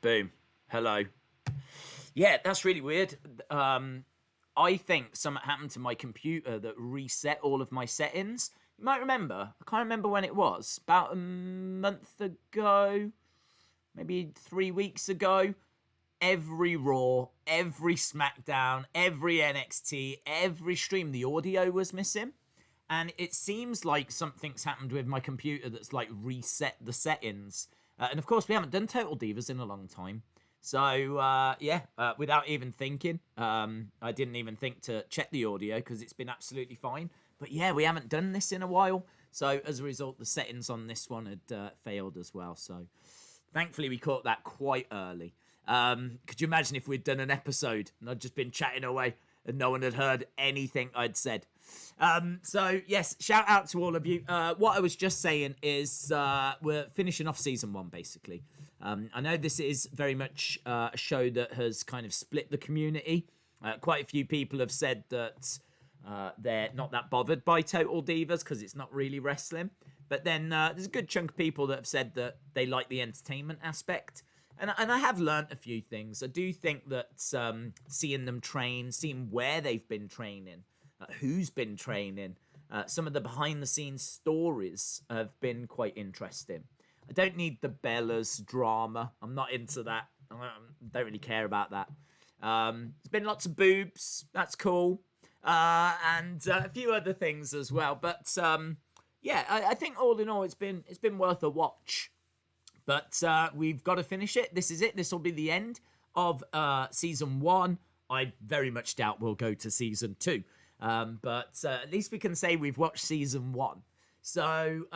Boom. Hello. Yeah, that's really weird. I think something happened to my computer that reset all of my settings. You might remember. I can't remember when it was. About a month ago, maybe 3 weeks ago. Every Raw, every SmackDown, every NXT, every stream, the audio was missing. And it seems like something's happened with my computer that's like reset the settings. And of course, we haven't done Total Divas in a long time. So, without even thinking, I didn't even think to check the audio because it's been absolutely fine. But yeah, we haven't done this in a while. So as a result, the settings on this one had failed as well. So thankfully, we caught that quite early. Could you imagine if we'd done an episode and I'd just been chatting away and no one had heard anything I'd said? So yes, shout out to all of you. What I was just saying is we're finishing off season 1 basically. I know this is very much a show that has kind of split the community. Quite a few people have said that they're not that bothered by Total Divas because it's not really wrestling. But then there's a good chunk of people that have said that they like the entertainment aspect. And I have learnt a few things. I do think that seeing them train, seeing where they've been training, who's been training, some of the behind-the-scenes stories have been quite interesting. I don't need the Bellas drama. I'm not into that. I don't really care about that. There's been lots of boobs. That's cool. And a few other things as well. But I think all in all, it's been worth a watch. But we've got to finish it. This is it. This will be the end of season 1. I very much doubt we'll go to season 2. But at least we can say we've watched season 1. So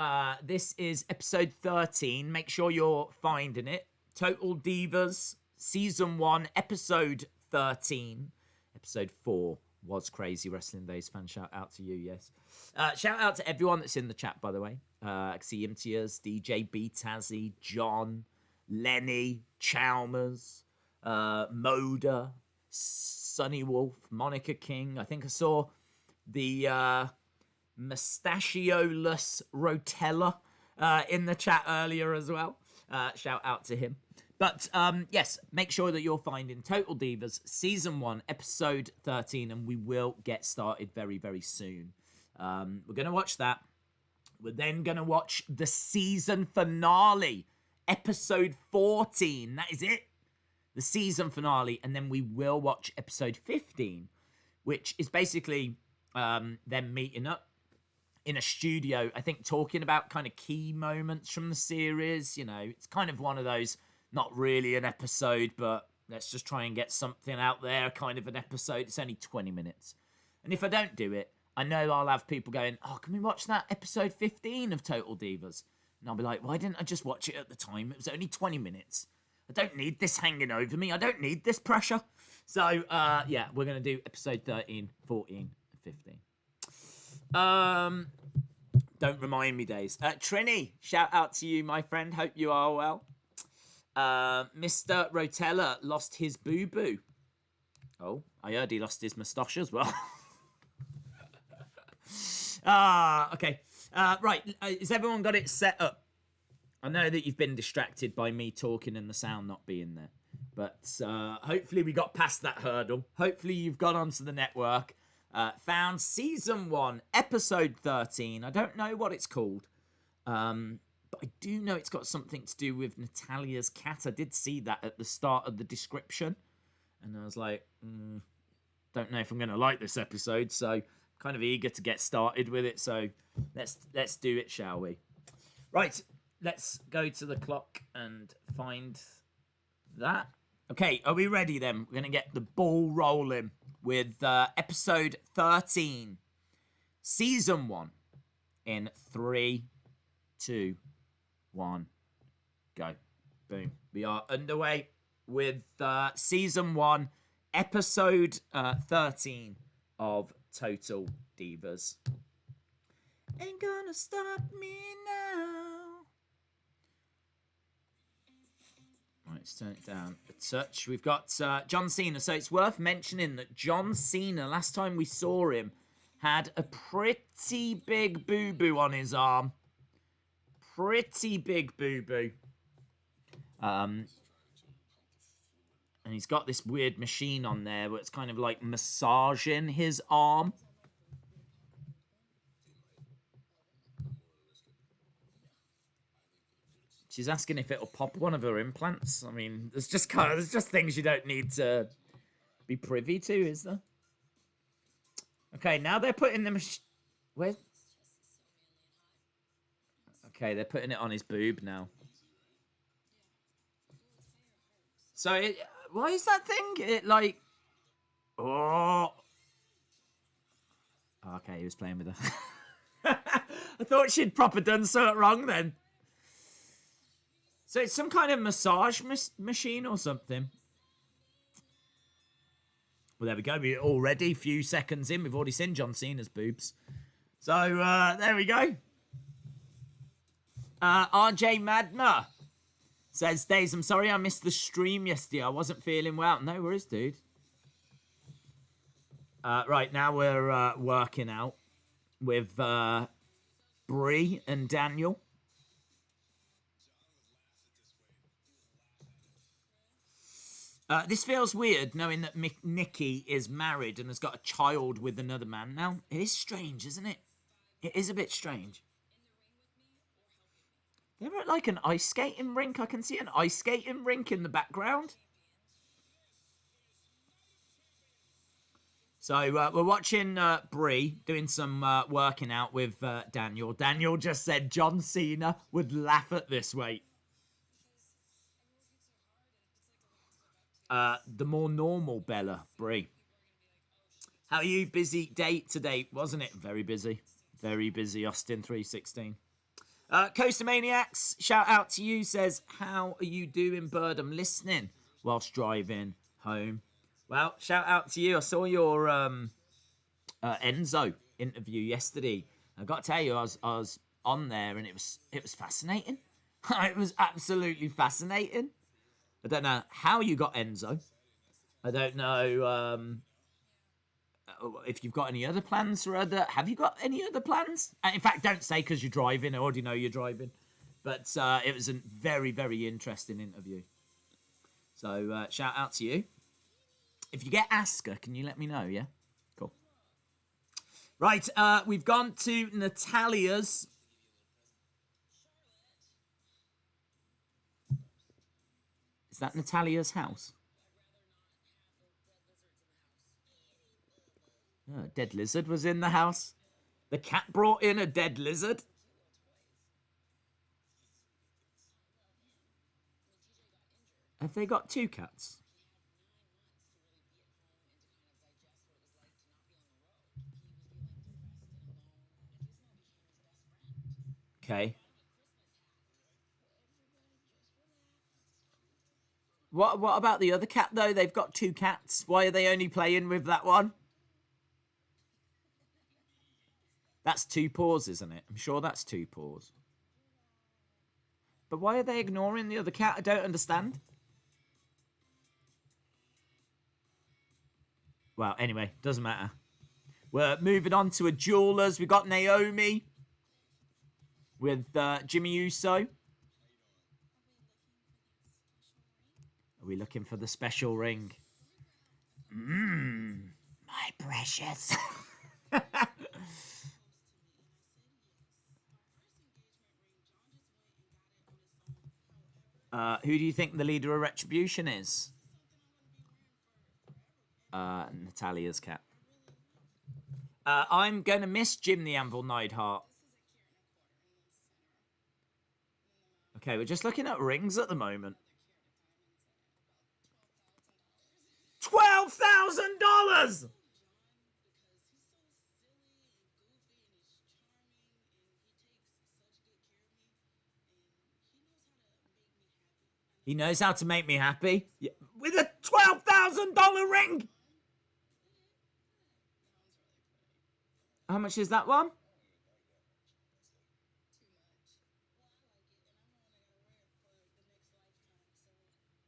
this is episode 13. Make sure you're finding it. Total Divas, season 1, episode 13. Episode 4 was Crazy Wrestling Days fan. Shout out to you, yes. Shout out to everyone that's in the chat, by the way. I can see Imtiaz, DJ B Tazzy, John, Lenny, Chalmers, Moda, Sunny Wolf, Monica King. I think I saw the Mustachioless Rotella in the chat earlier as well. Shout out to him. But yes, make sure that you're finding Total Divas Season 1, Episode 13, and we will get started very, very soon. We're going to watch that. We're then going to watch the season finale, Episode 14. That is it. The season finale. And then we will watch Episode 15, which is basically them meeting up in a studio, I think talking about kind of key moments from the series. You know, it's kind of one of those, not really an episode, but let's just try and get something out there, kind of an episode. It's only 20 minutes. And if I don't do it, I know I'll have people going, oh, can we watch that episode 15 of Total Divas? And I'll be like, why didn't I just watch it at the time? It was only 20 minutes. I don't need this hanging over me. I don't need this pressure. So, yeah, we're going to do episode 13, 14, and 15. Don't remind me, Days. Trini, shout out to you, my friend. Hope you are well. Mr. Rotella lost his boo-boo. Oh, I heard he lost his moustache as well. Okay. Right, has everyone got it set up? I know that you've been distracted by me talking and the sound not being there. But hopefully we got past that hurdle. Hopefully you've got onto the network. Found Season 1, Episode 13. I don't know what it's called. But I do know it's got something to do with Natalya's cat. I did see that at the start of the description. And I was like, don't know if I'm going to like this episode. So kind of eager to get started with it. So let's do it, shall we? Right, let's go to the clock and find that. Okay, are we ready then? We're going to get the ball rolling with episode 13, season 1, in 3, 2, 1, go. Boom. We are underway with season 1, episode 13 of Total Divas. Ain't gonna stop me now. Right, let's turn it down a touch. We've got John Cena. So it's worth mentioning that John Cena, last time we saw him, had a pretty big boo-boo on his arm. Pretty big boo-boo. And he's got this weird machine on there where it's kind of like massaging his arm. She's asking if it'll pop one of her implants. I mean, there's just things you don't need to be privy to, is there? Okay, now they're putting the machine. Where? Okay, they're putting it on his boob now. So, why is that thing? It like, oh. Okay, he was playing with her. I thought she'd proper done something wrong then. So it's some kind of massage machine or something. Well, there we go. We're already a few seconds in. We've already seen John Cena's boobs. So, there we go. RJ Madma says, Days, I'm sorry I missed the stream yesterday. I wasn't feeling well. No worries, dude. Right, now we're working out with Brie and Daniel. This feels weird, knowing that Nikki is married and has got a child with another man now. It is strange, isn't it? It is a bit strange. They're at like an ice skating rink. I can see an ice skating rink in the background. So we're watching Brie doing some working out with Daniel. Daniel just said John Cena would laugh at this weight. The more normal Bella, Brie. How are you? Busy day today, wasn't it? Very busy. Very busy, Austin 316. Coaster Maniacs, shout out to you, says, how are you doing, Bird? I'm listening whilst driving home. Well, shout out to you. I saw your Enzo interview yesterday. I got to tell you, I was on there and it was fascinating. It was absolutely fascinating. I don't know how you got Enzo. I don't know if you've got any other plans for other. Have you got any other plans? In fact, don't say because you're driving. I already know you're driving. But it was a very, very interesting interview. So shout out to you. If you get Asker, can you let me know? Yeah, cool. Right, we've gone to Natalya's. Is that Natalya's house? Oh, a dead lizard was in the house. The cat brought in a dead lizard. Have they got two cats? Okay. What about the other cat, though? They've got two cats. Why are they only playing with that one? That's two paws, isn't it? I'm sure that's two paws. But why are they ignoring the other cat? I don't understand. Well, anyway, doesn't matter. We're moving on to a jeweller's. We've got Naomi with Jimmy Uso. Are we looking for the special ring? My precious. Who do you think the leader of Retribution is? Natalya's cat. I'm going to miss Jim the Anvil Neidhart. Okay, we're just looking at rings at the moment. $12,000! He knows how to make me happy. Yeah. With a $12,000 ring! How much is that one?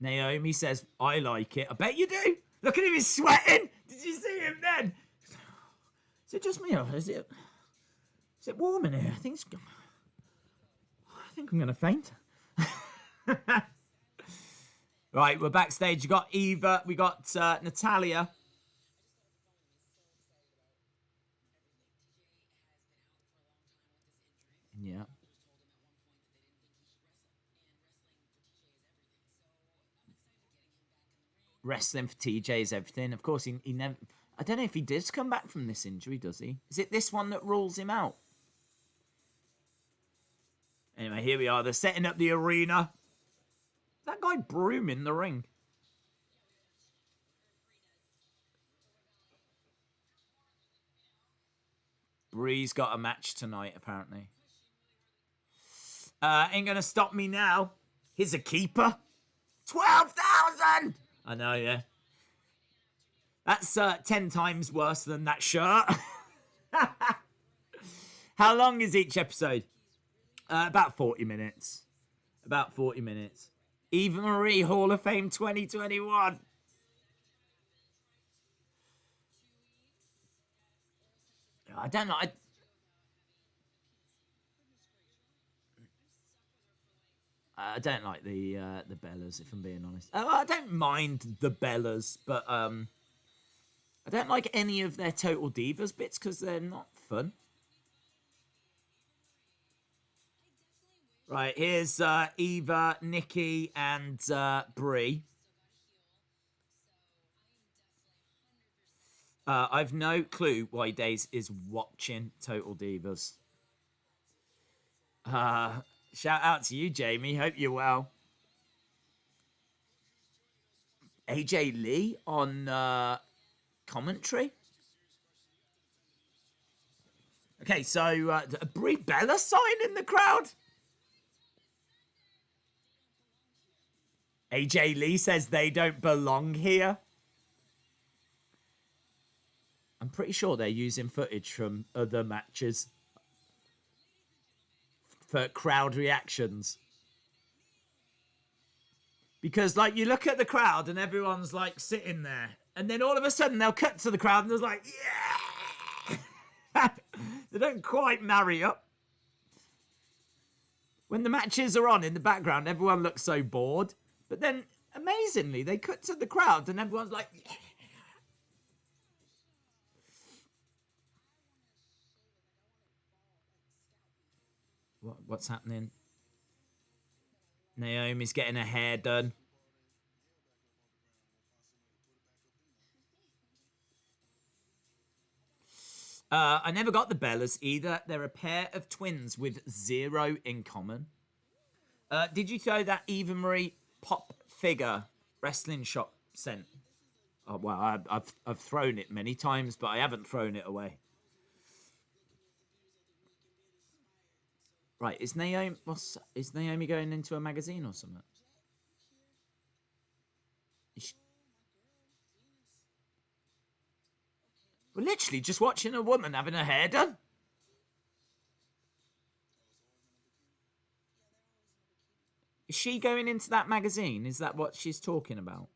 Naomi says, I like it. I bet you do. Look at him, he's sweating. Did you see him then? Is it just me or is it warm in here? I think I'm going to faint. Right, we're backstage. You got Eva. We got Natalya. Yeah. Wrestling for TJ is everything. Of course, he never. I don't know if he does come back from this injury, does he? Is it this one that rules him out? Anyway, here we are. They're setting up the arena. That guy Broom in the ring. Bree's got a match tonight, apparently. Ain't gonna stop me now. Here's a keeper. 12,000! I know, yeah. That's 10 times worse than that shirt. How long is each episode? About 40 minutes. About 40 minutes. Eva Marie Hall of Fame 2021. I don't know. I don't like the Bellas, if I'm being honest. I don't mind the Bellas, but I don't like any of their Total Divas bits because they're not fun. Right, here's Eva, Nikki, and Brie. I've no clue why Days is watching Total Divas. Shout out to you, Jamie. Hope you're well. AJ Lee on commentary. Okay, so Brie Bella sign in the crowd. AJ Lee says they don't belong here. I'm pretty sure they're using footage from other matches for crowd reactions. Because, like, you look at the crowd and everyone's, like, sitting there. And then all of a sudden they'll cut to the crowd and there's like, yeah! They don't quite marry up. When the matches are on in the background, everyone looks so bored. But then, amazingly, they cut to the crowd and everyone's like, yeah! What's happening? Naomi's getting her hair done. I never got the Bellas either. They're a pair of twins with 0 in common. Did you throw that Eva Marie pop figure wrestling shop sent? Oh, well, I've thrown it many times, but I haven't thrown it away. Right, is Naomi going into a magazine or something? We're literally just watching a woman having her hair done. Is she going into that magazine? Is that what she's talking about?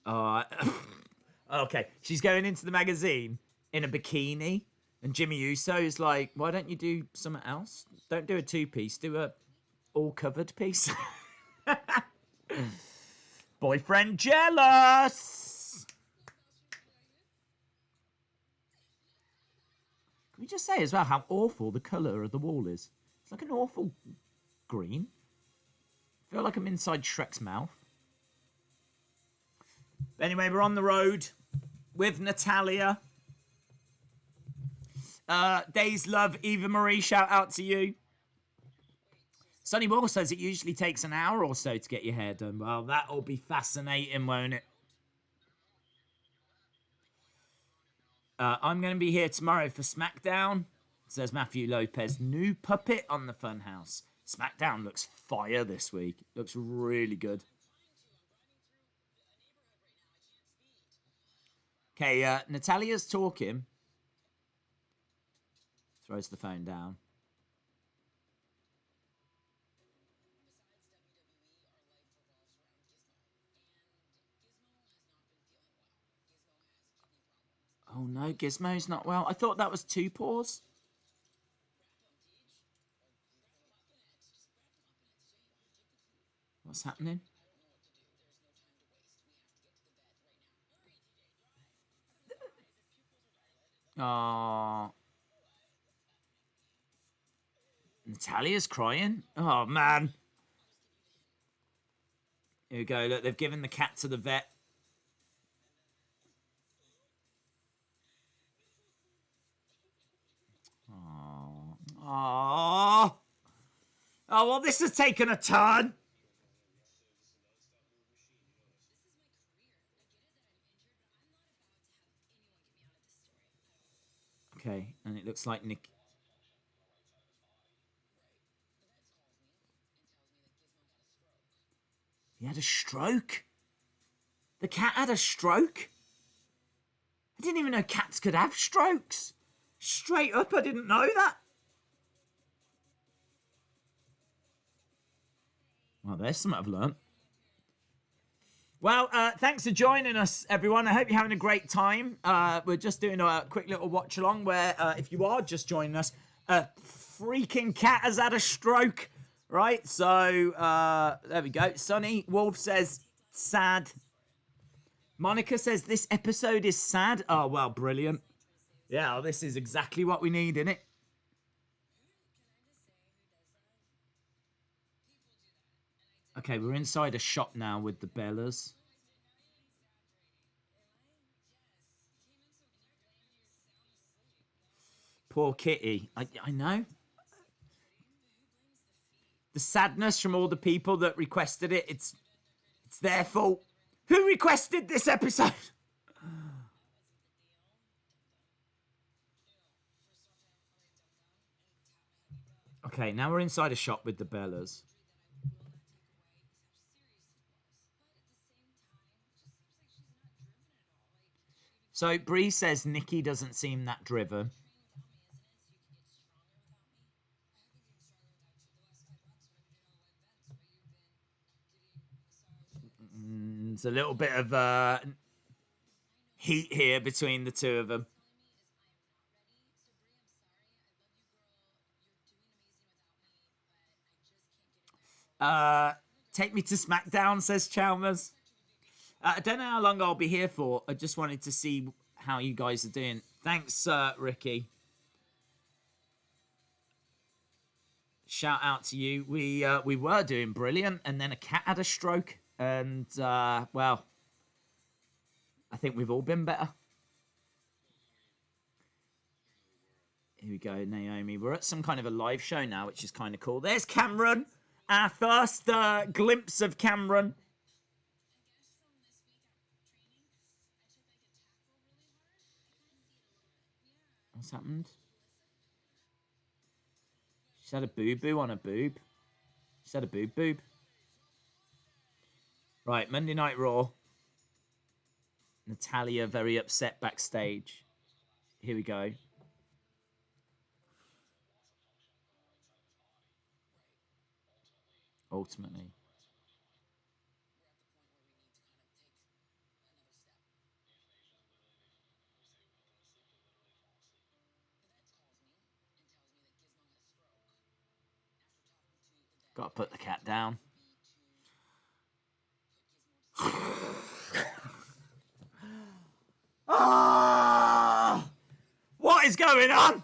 Uh, okay, she's going into the magazine in a bikini, and Jimmy Uso's like, "Why don't you do something else? Don't do a two-piece. Do a all-covered piece." Boyfriend jealous. Can we just say as well how awful the colour of the wall is? It's like an awful green. I feel like I'm inside Shrek's mouth. Anyway, we're on the road with Natalya. Days love, Eva Marie, shout out to you. Sonny Wall says it usually takes an hour or so to get your hair done. Well, that'll be fascinating, won't it? I'm going to be here tomorrow for Smackdown, says Matthew Lopez. New puppet on the Funhouse. Smackdown looks fire this week. Looks really good. Okay, Natalya's talking. Throws the phone down. Oh no, Gizmo's not well. I thought that was two paws. What's happening? Oh, Natalya's crying. Oh man. Here we go. Look, they've given the cat to the vet. Oh, oh, oh. Well, this has taken a turn. Okay, and it looks like Nick. He had a stroke. The cat had a stroke. I didn't even know cats could have strokes. Straight up, I didn't know that. Well, there's something I've learned. Well, thanks for joining us, everyone. I hope you're having a great time. We're just doing a quick little watch along where, if you are just joining us, a freaking cat has had a stroke, right? So, there we go. Sonny Wolf says, sad. Monica says, this episode is sad. Oh, well, brilliant. Yeah, well, this is exactly what we need, innit? Okay, we're inside a shop now with the Bellas. Poor Kitty. I know. The sadness from all the people that requested it, it's their fault. Who requested this episode? Okay, now we're inside a shop with the Bellas. So Bree says Nikki doesn't seem that driven. There's a little bit of heat here between the two of them. Take me to SmackDown, says Chalmers. I don't know how long I'll be here for. I just wanted to see how you guys are doing. Thanks, Ricky. Shout out to you. We were doing brilliant, and then a cat had a stroke, and well, I think we've all been better. Here we go, Naomi. We're at some kind of a live show now, which is kind of cool. There's Cameron. Our first glimpse of Cameron. What's happened? She's had a boo-boo on a boob. She's had a boob-boob. Right, Monday Night Raw. Natalya very upset backstage. Here we go. Ultimately. Got to put the cat down. Ah! What is going on?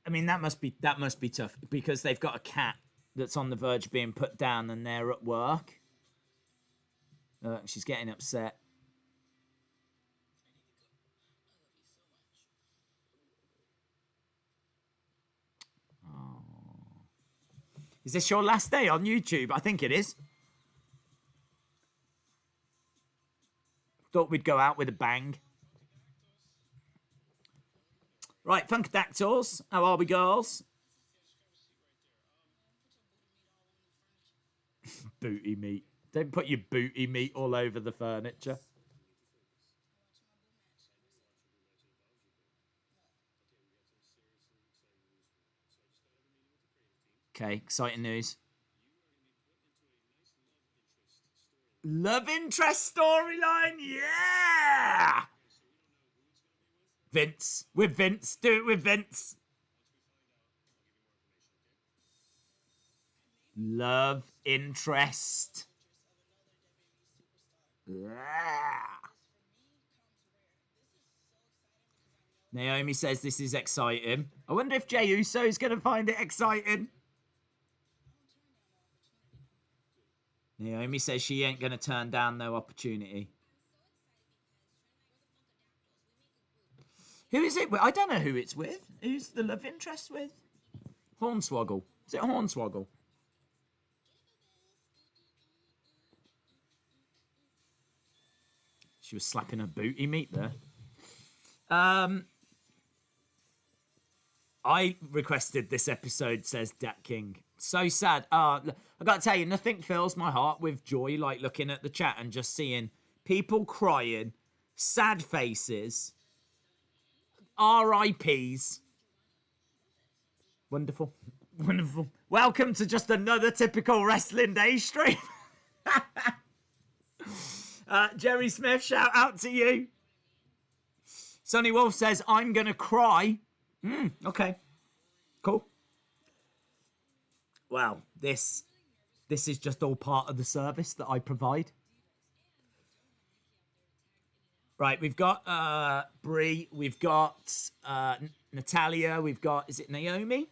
I mean, that must be tough because they've got a cat that's on the verge of being put down, and they're at work. She's getting upset. Oh. Is this your last day on YouTube? I think it is. Thought we'd go out with a bang. Right, Funkadactyls. How are we, girls? Booty meat. Don't put your booty meat all over the furniture. Okay, exciting news. Love interest storyline, yeah! Vince, with Vince, do it with Vince. Love interest. Yeah. Naomi says this is exciting. I wonder if Jey Uso is going to find it exciting. Naomi says she ain't going to turn down no opportunity. Who is it with? I don't know who it's with. Who's the love interest with? Hornswoggle. Is it Hornswoggle? She was slapping her booty meat there. I requested this episode, says Dat King. So sad. I got to tell you, nothing fills my heart with joy like looking at the chat and just seeing people crying, sad faces, RIPs. Wonderful. Wonderful. Welcome to just another typical Wrestling Day stream. Jerry Smith, shout out to you. Sonny Wolf says, I'm going to cry. Okay. Cool. Wow. This is just all part of the service that I provide. Right, we've got Brie, we've got Natalya, we've got, is it Naomi?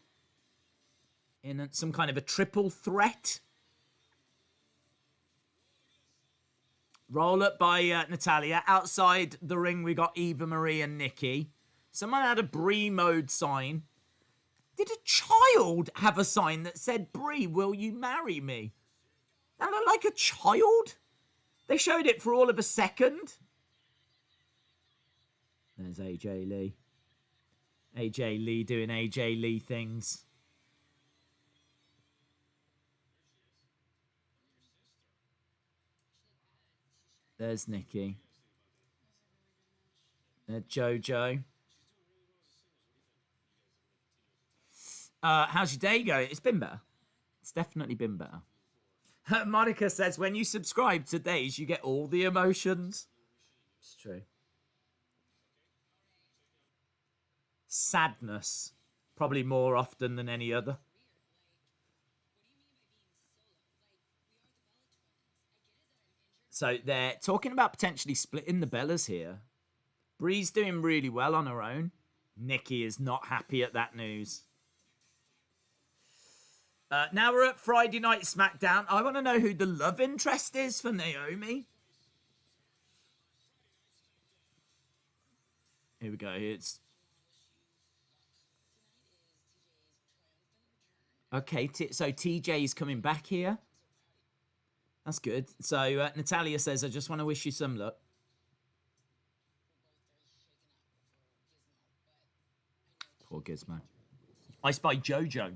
In some kind of a triple threat. Roll up by Natalya. Outside the ring, we got Eva Marie and Nikki. Someone had a Brie mode sign. Did a child have a sign that said, Brie, will you marry me? That looked like a child. They showed it for all of a second. There's AJ Lee. AJ Lee doing AJ Lee things. There's Nikki. There's JoJo. How's your day going? It's been better. It's definitely been better. Monica says, when you subscribe to Days, you get all the emotions. It's true. Sadness. Probably more often than any other. So they're talking about potentially splitting the Bellas here. Brie's doing really well on her own. Nikki is not happy at that news. Now we're at Friday Night Smackdown. I want to know who the love interest is for Naomi. Here we go. It's okay. So TJ's coming back here. That's good. So Natalya says, I just want to wish you some luck. Poor Gizmo. I spy JoJo.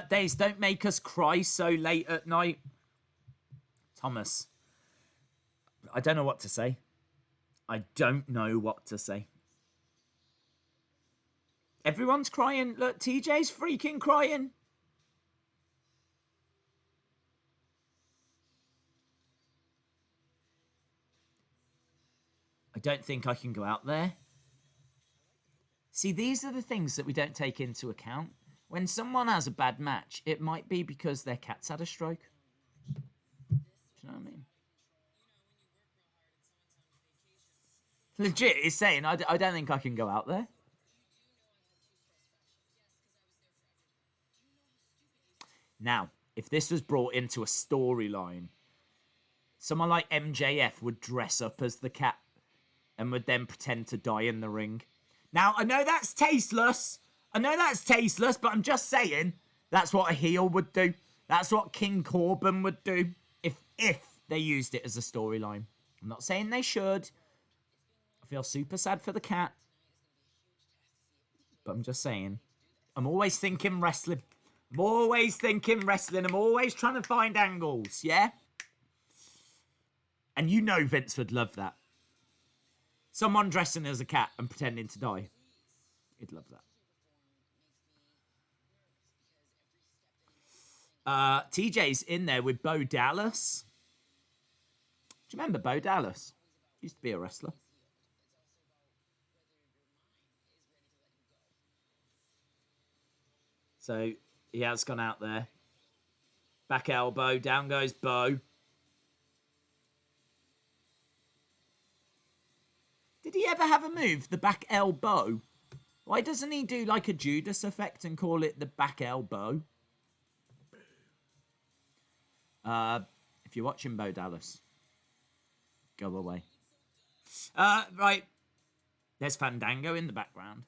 Days, don't make us cry so late at night. Thomas. I don't know what to say. I don't know what to say. Everyone's crying. Look, TJ's freaking crying. I don't think I can go out there. See, these are the things that we don't take into account. When someone has a bad match, it might be because their cat's had a stroke. Do you know what I mean? Legit, it's saying, I don't think I can go out there. Now, if this was brought into a storyline, someone like MJF would dress up as the cat and would then pretend to die in the ring. Now, I know that's tasteless. But I'm just saying that's what a heel would do. That's what King Corbin would do if they used it as a storyline. I'm not saying they should. I feel super sad for the cat. But I'm just saying. I'm always thinking wrestling. I'm always trying to find angles, yeah? And you know Vince would love that. Someone dressing as a cat and pretending to die. He'd love that. TJ's in there with Bo Dallas. Do you remember Bo Dallas? Used to be a wrestler. So he has gone out there. Back elbow, down goes Bo. Did he ever have a move, the back elbow? Why doesn't he do like a Judas effect and call it the back elbow? If you're watching Bo Dallas, go away. Right. There's Fandango in the background.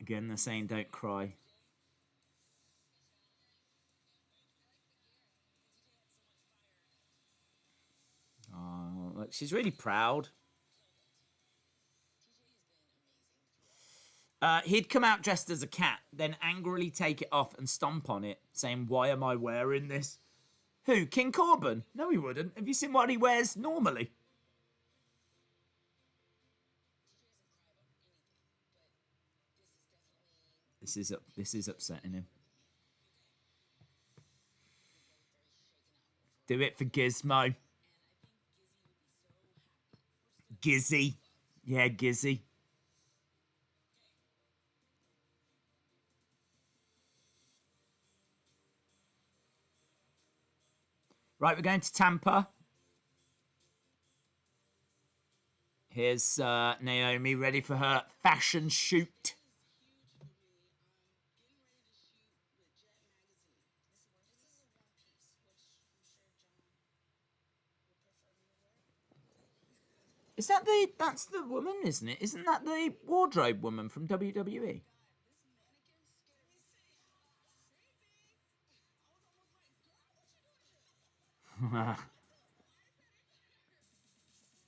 Again, they're saying don't cry. Oh, look, she's really proud. He'd come out dressed as a cat, then angrily take it off and stomp on it, saying, "Why am I wearing this?" Who? King Corbin? No, he wouldn't. Have you seen what he wears normally? This is upsetting him. Do it for Gizmo. Gizzy. Yeah, Gizzy. Right, we're going to Tampa. Here's Naomi ready for her fashion shoot. Is that that's the woman, isn't it? Isn't that the wardrobe woman from WWE?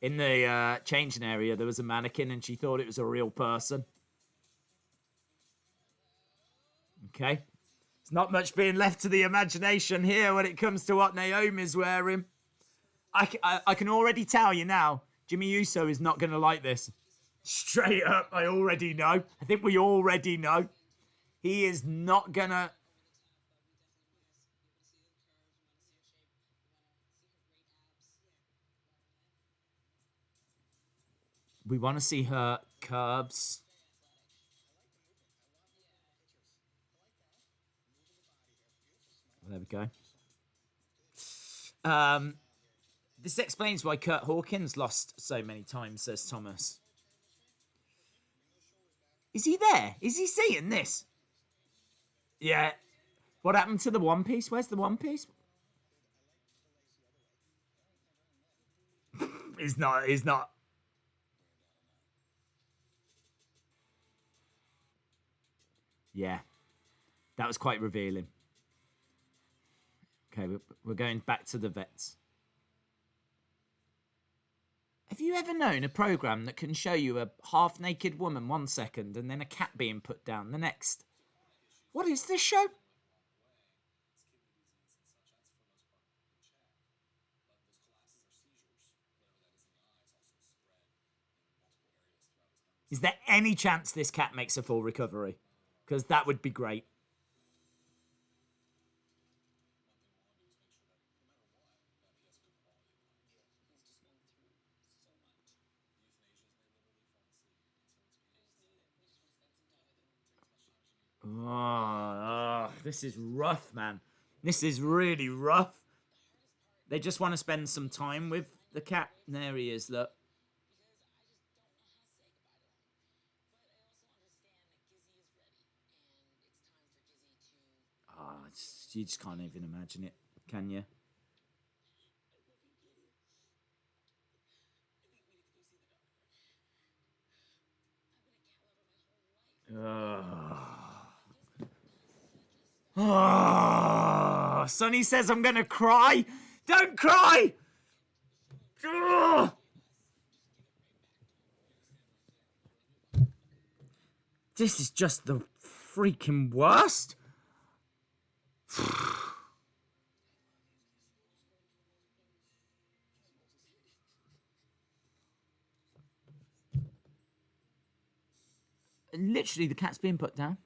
In the changing area, there was a mannequin and she thought it was a real person. Okay. There's not much being left to the imagination here when it comes to what Naomi's wearing. I can already tell you now, Jimmy Uso is not going to like this. Straight up, I already know. I think we already know. He is not going to... We want to see her curves. There we go. This explains why Kurt Hawkins lost so many times, says Thomas. Is he there? Is he seeing this? Yeah. What happened to the One Piece? Where's the One Piece? He's not. He's not. Yeah. That was quite revealing. Okay, we're going back to the vets. Have you ever known a program that can show you a half-naked woman 1 second and then a cat being put down the next? What is this show? Is there any chance this cat makes a full recovery? Because that would be great. This is rough, man. This is really rough. They just want to spend some time with the cat. There he is, look. You just can't even imagine it, can you? Sonny says I'm gonna cry. Don't cry. This is just the freaking worst. Literally, the cat's being put down.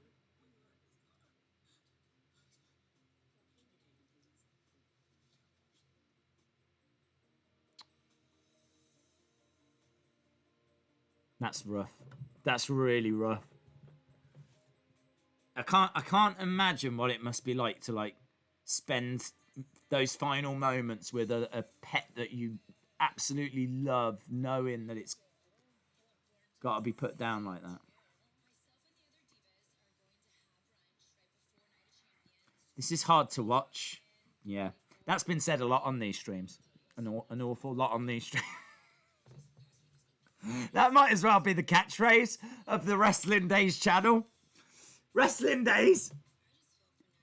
That's rough. That's really rough. I can't imagine what it must be like to like spend those final moments with a pet that you absolutely love, knowing that it's got to be put down like that. This is hard to watch. Yeah, that's been said a lot on these streams. An awful lot on these streams. That might as well be the catchphrase of the Wrestling Days channel. Wrestling Days.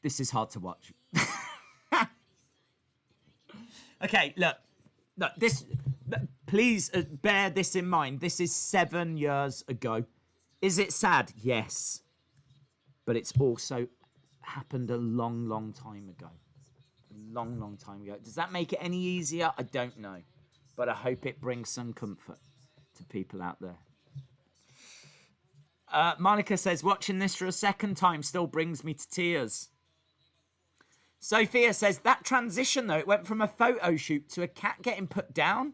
This is hard to watch. Okay, look. This. Please bear this in mind. This is 7 years ago. Is it sad? Yes. But it's also happened a long, long time ago. A long, long time ago. Does that make it any easier? I don't know. But I hope it brings some comfort to people out there. Monica says, watching this for a second time still brings me to tears. Sophia says, that transition, though, it went from a photo shoot to a cat getting put down.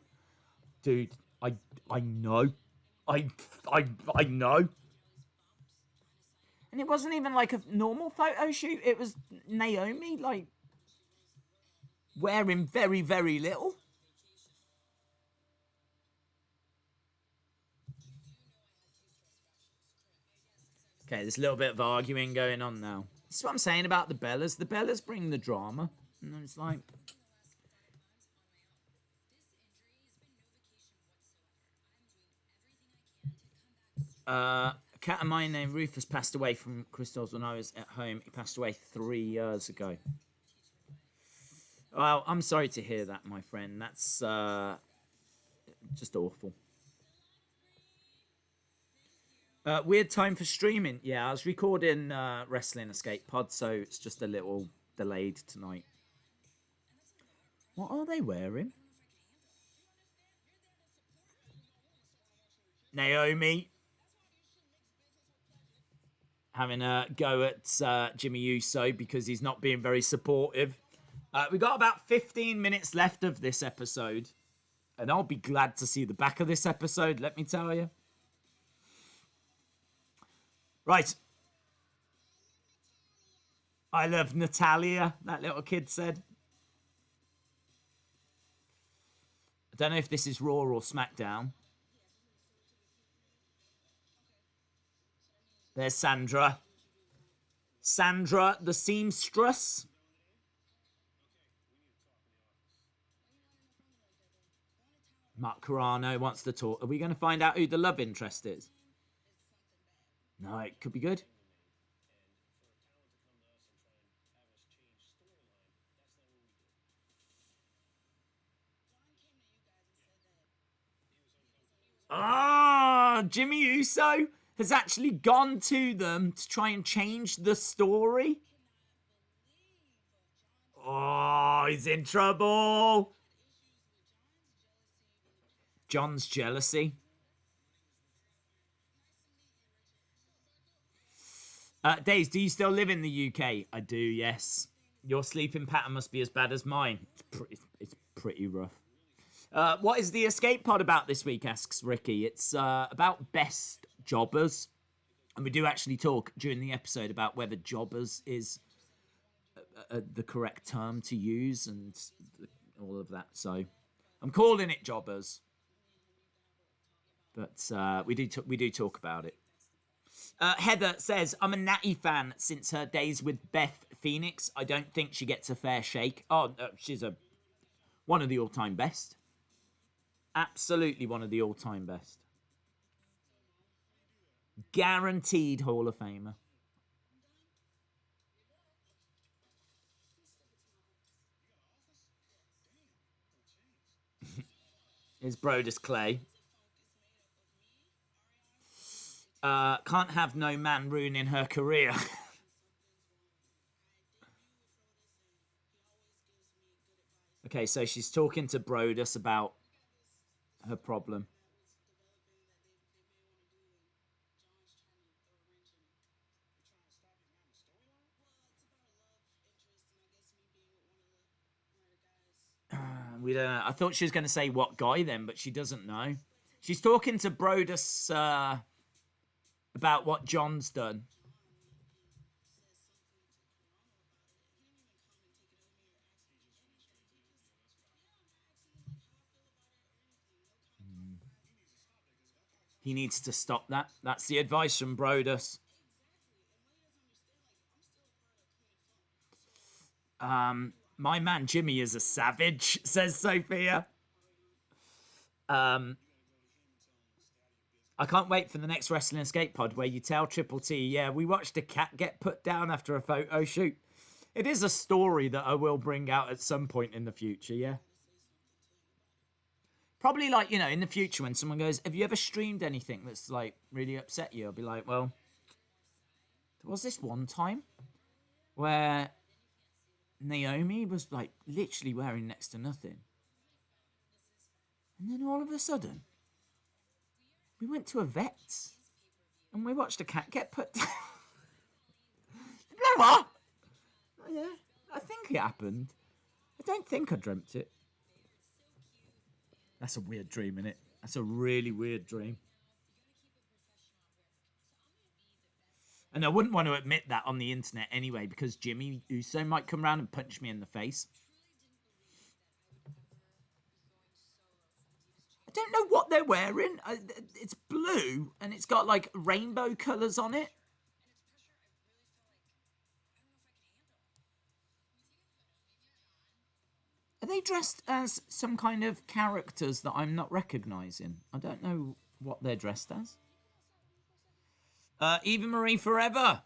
Dude, I know. I know. And it wasn't even like a normal photo shoot. It was Naomi, like, wearing very, very little. Okay, there's a little bit of arguing going on now. This is what I'm saying about the Bellas. The Bellas bring the drama. And it's like... a cat of mine named Rufus passed away from crystals when I was at home. He passed away 3 years ago. Well, I'm sorry to hear that, my friend. That's just awful. Weird time for streaming. Yeah, I was recording Wrestling Escape Pod, so it's just a little delayed tonight. What are they wearing? Naomi having a go at Jimmy Uso because he's not being very supportive. We got about 15 minutes left of this episode, and I'll be glad to see the back of this episode, let me tell you. Right. I love Natalya, that little kid said. I don't know if this is Raw or SmackDown. There's Sandra. Sandra the seamstress. Mark Carano wants to talk. Are we going to find out who the love interest is? No, it could be good. Ah, Jimmy Uso has actually gone to them to try and change the story. Oh, he's in trouble. John's jealousy. Days, do you still live in the UK? I do, yes. Your sleeping pattern must be as bad as mine. It's pretty rough. What is the escape pod about this week, asks Ricky. It's about best jobbers. And we do actually talk during the episode about whether jobbers is the correct term to use and all of that. So I'm calling it jobbers. But we do talk about it. Heather says, I'm a Natty fan since her days with Beth Phoenix. I don't think she gets a fair shake. Oh, she's one of the all-time best. Absolutely one of the all-time best. Guaranteed Hall of Famer. Is Brodus Clay. Can't have no man ruining her career. Okay, so she's talking to Brodus about her problem. We don't know. I thought she was going to say what guy then, but she doesn't know. She's talking to Brodus about what John's done. He needs to stop that. That's the advice from Brodus. My man Jimmy is a savage, says Sophia. I can't wait for the next Wrestling Escape pod where you tell Triple T, yeah, we watched a cat get put down after a photo shoot. It is a story that I will bring out at some point in the future, yeah. Probably like, in the future when someone goes, have you ever streamed anything that's like really upset you? I'll be like, well, there was this one time where Naomi was like literally wearing next to nothing. And then all of a sudden, we went to a vet's and we watched a cat get put down. You know what? Oh, yeah, I think it happened. I don't think I dreamt it. That's a weird dream, innit? That's a really weird dream. And I wouldn't want to admit that on the internet anyway, because Jimmy Uso might come around and punch me in the face. I don't know what they're wearing. It's blue, and it's got, like, rainbow colours on it. Are they dressed as some kind of characters that I'm not recognising? I don't know what they're dressed as. Eva Marie forever.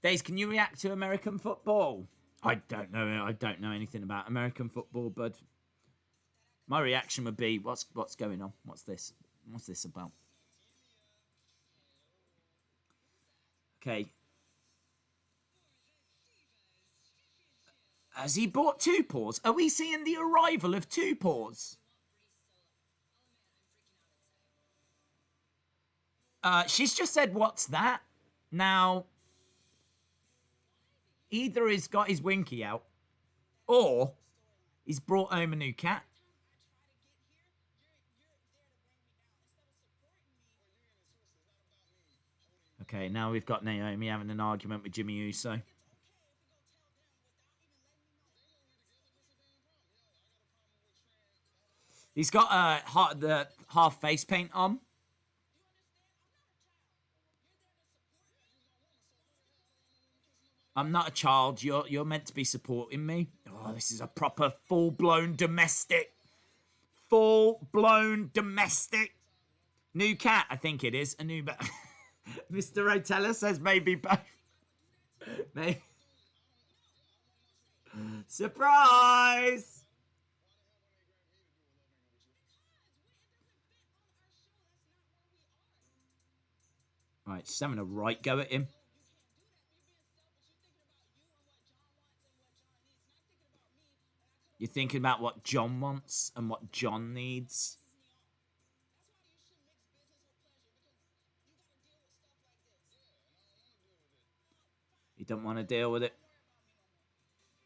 Days, can you react to American football? I don't know. I don't know anything about American football, but my reaction would be, what's going on? What's this? What's this about? Okay. Has he bought Two Paws? Are we seeing the arrival of Two Paws? She's just said, what's that? Now, either he's got his winky out, or he's brought home a new cat. Okay, now we've got Naomi having an argument with Jimmy Uso. He's got the half face paint on. I'm not a child. You're meant to be supporting me. Oh, this is a proper full-blown domestic. Full-blown domestic. New cat, I think it is. A new... Mr. Rotella says maybe both. Maybe. Surprise! Right, she's having a right go at him. You're thinking about what John wants and what John needs. You don't want to deal with it.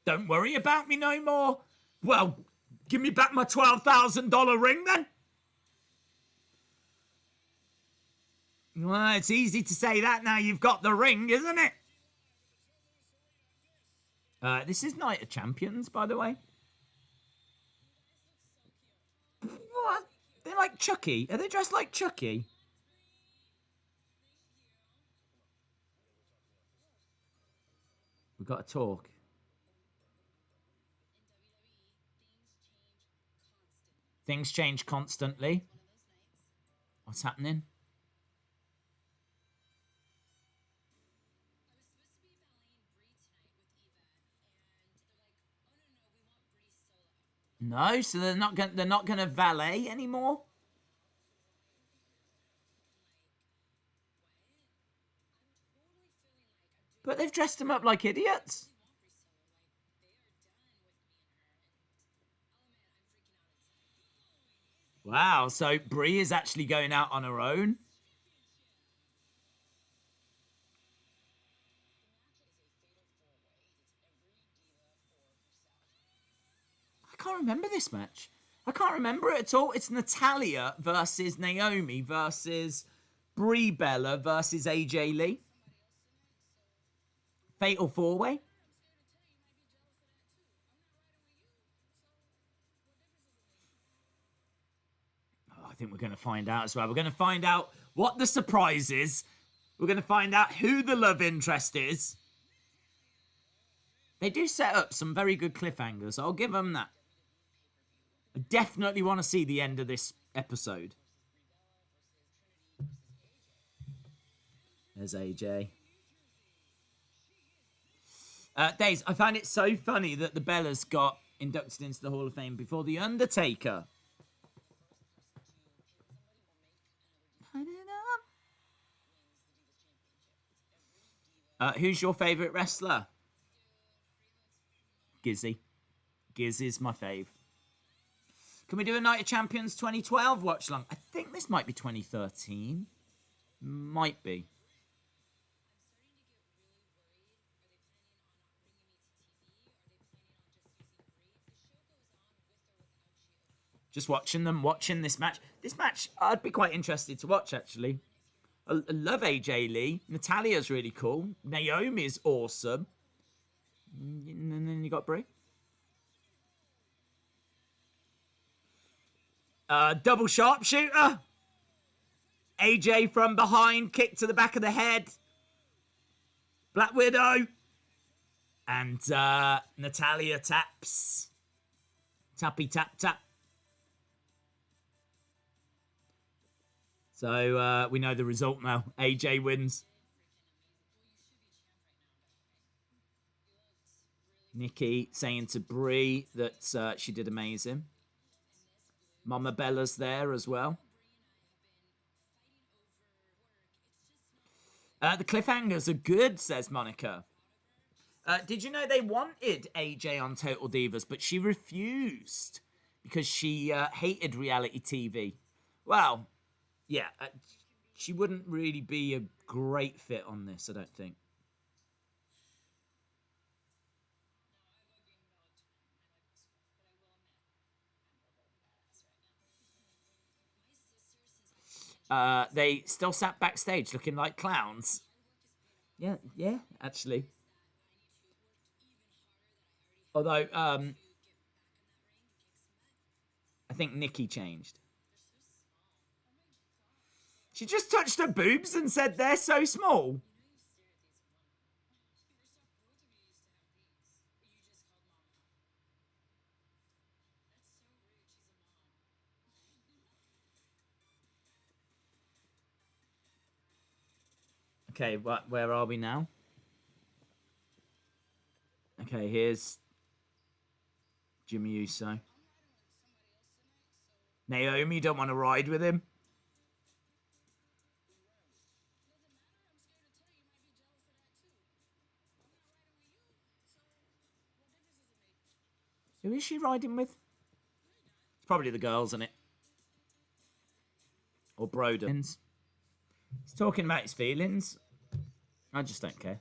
Don't worry about me no more. Well, give me back my $12,000 ring then. Well, it's easy to say that now you've got the ring, isn't it? This is Night of Champions, by the way. What? They're like Chucky. Are they dressed like Chucky? We've got to talk. Things change constantly. What's happening? No, so they're not gonna valet anymore. But they've dressed them up like idiots. Wow, so Brie is actually going out on her own. I can't remember this match. I can't remember it at all. It's Natalya versus Naomi versus Brie Bella versus AJ Lee. Fatal 4-way. Oh, I think we're going to find out as well. We're going to find out what the surprise is. We're going to find out who the love interest is. They do set up some very good cliffhangers. I'll give them that. I definitely want to see the end of this episode. There's AJ. Days, I find it so funny that the Bellas got inducted into the Hall of Fame before The Undertaker. Who's your favourite wrestler? Gizzy. Gizzy's my fave. Can we do a Night of Champions 2012 watch along? I think this might be 2013. Might be. Just watching this match. This match, I'd be quite interested to watch, actually. I love AJ Lee. Natalya's really cool. Naomi's awesome. And then you got Brie. Double sharpshooter. AJ from behind, kick to the back of the head. Black Widow. And Natalya taps. Tappy tap tap. So we know the result now. AJ wins. Nikki saying to Brie that she did amazing. Mama Bella's there as well. The cliffhangers are good, says Monica. Did you know they wanted AJ on Total Divas, but she refused because she hated reality TV? Well, yeah, she wouldn't really be a great fit on this, I don't think. They still sat backstage looking like clowns. Yeah, actually. Although, I think Nikki changed. She just touched her boobs and said they're so small. Okay, where are we now? Okay, here's Jimmy Uso. Naomi don't want to ride with him. Who is she riding with? It's probably the girls, isn't it? Or Broden. He's talking about his feelings. I just don't care.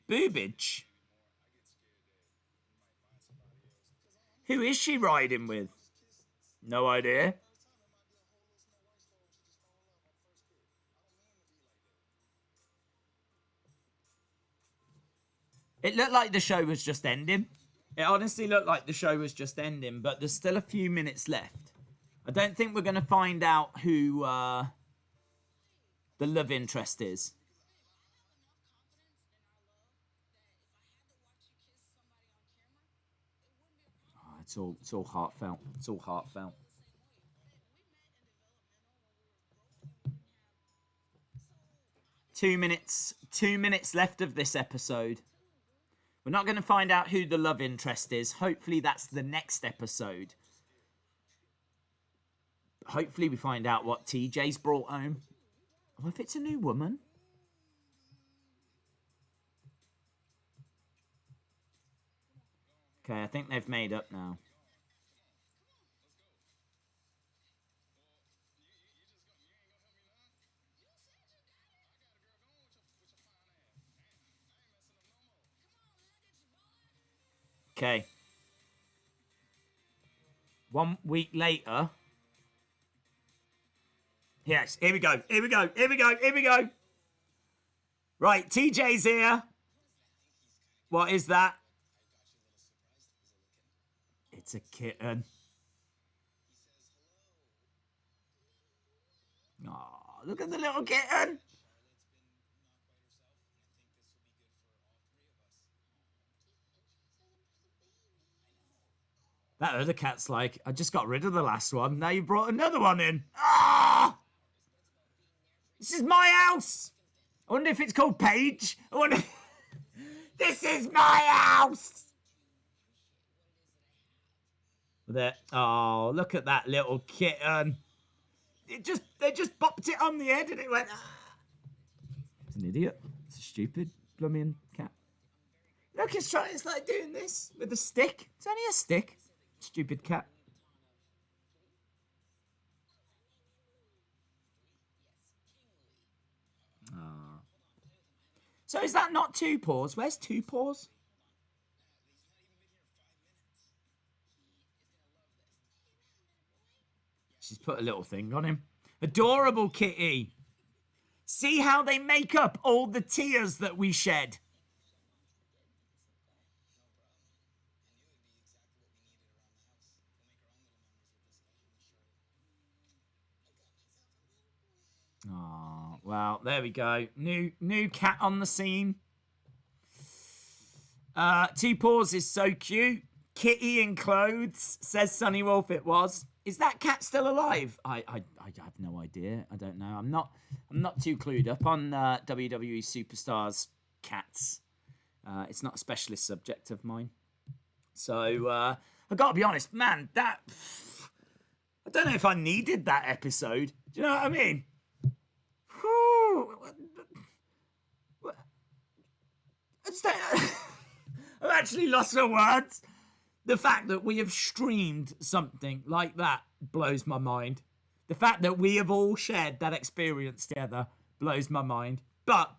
Boobage? Who is she riding with? No idea. It looked like the show was just ending. It honestly looked like the show was just ending, but there's still a few minutes left. I don't think we're going to find out who the love interest is. Oh, it's all heartfelt. It's all heartfelt. Two minutes left of this episode. We're not going to find out who the love interest is. Hopefully that's the next episode. Hopefully we find out what TJ's brought home. Or if it's a new woman. Okay, I think they've made up now. Okay. 1 week later. Yes, here we go. Here we go. Here we go. Here we go. Right, TJ's here. What is that? It's a kitten. Oh, look at the little kitten. That other cat's like, I just got rid of the last one. Now you brought another one in. Ah! This is my house. I wonder if it's called Paige. I wonder. This is my house. There. Oh, look at that little kitten. They just bopped it on the head and it went. Ah. It's an idiot. It's a stupid blooming cat. Look, it's like doing this with a stick. It's only a stick. Stupid cat. Oh. So is that not Two Paws? Where's Two Paws? She's put a little thing on him. Adorable kitty. See how they make up all the tears that we shed. Oh, well, there we go. New cat on the scene. Two Paws is so cute. Kitty in clothes, says Sunny Wolf it was. Is that cat still alive? I have no idea. I don't know. I'm not too clued up on WWE Superstars cats. It's not a specialist subject of mine. So I gotta be honest, man, that I don't know if I needed that episode. Do you know what I mean? I just don't, I've actually lost my words. The fact that we have streamed something like that blows my mind. The fact that we have all shared that experience together blows my mind. But,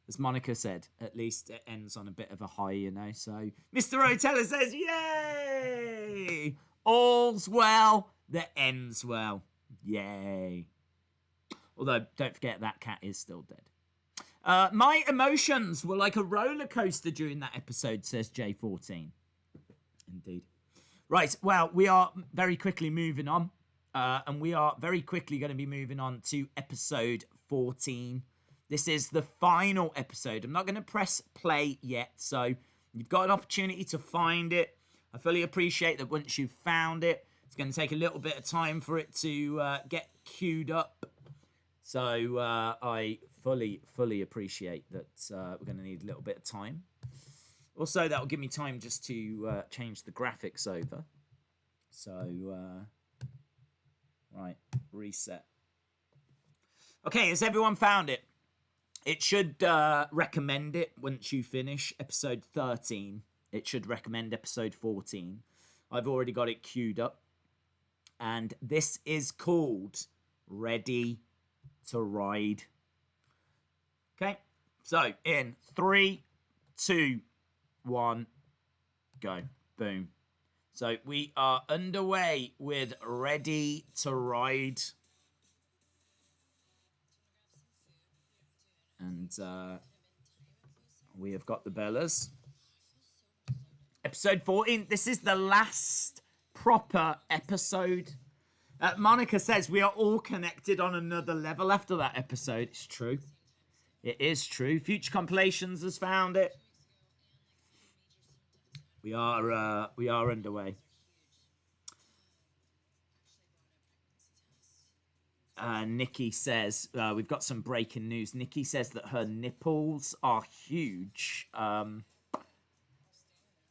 as Monica said, at least it ends on a bit of a high, you know. So, Mr. Rotella says, yay! All's well that ends well. Yay. Although, don't forget that cat is still dead. My emotions were like a roller coaster during that episode, says J14. Indeed. Right, well, we are very quickly moving on. And we are very quickly going to be moving on to episode 14. This is the final episode. I'm not going to press play yet, so you've got an opportunity to find it. I fully appreciate that once you've found it, it's going to take a little bit of time for it to get queued up. So I fully appreciate that we're going to need a little bit of time. Also, that will give me time just to change the graphics over. So, right, reset. Okay, has everyone found it? It should recommend it once you finish episode 13. It should recommend episode 14. I've already got it queued up. And this is called Ready to Ride. Okay, so in 3, 2, 1, go. Boom. So we are underway with Ready to Ride. And we have got the Bellas. Episode 14. This is the last proper episode. Monica says we are all connected on another level after that episode. It's true. It is true. Future Compilations has found it. We are underway. Nikki says, we've got some breaking news. Nikki says that her nipples are huge.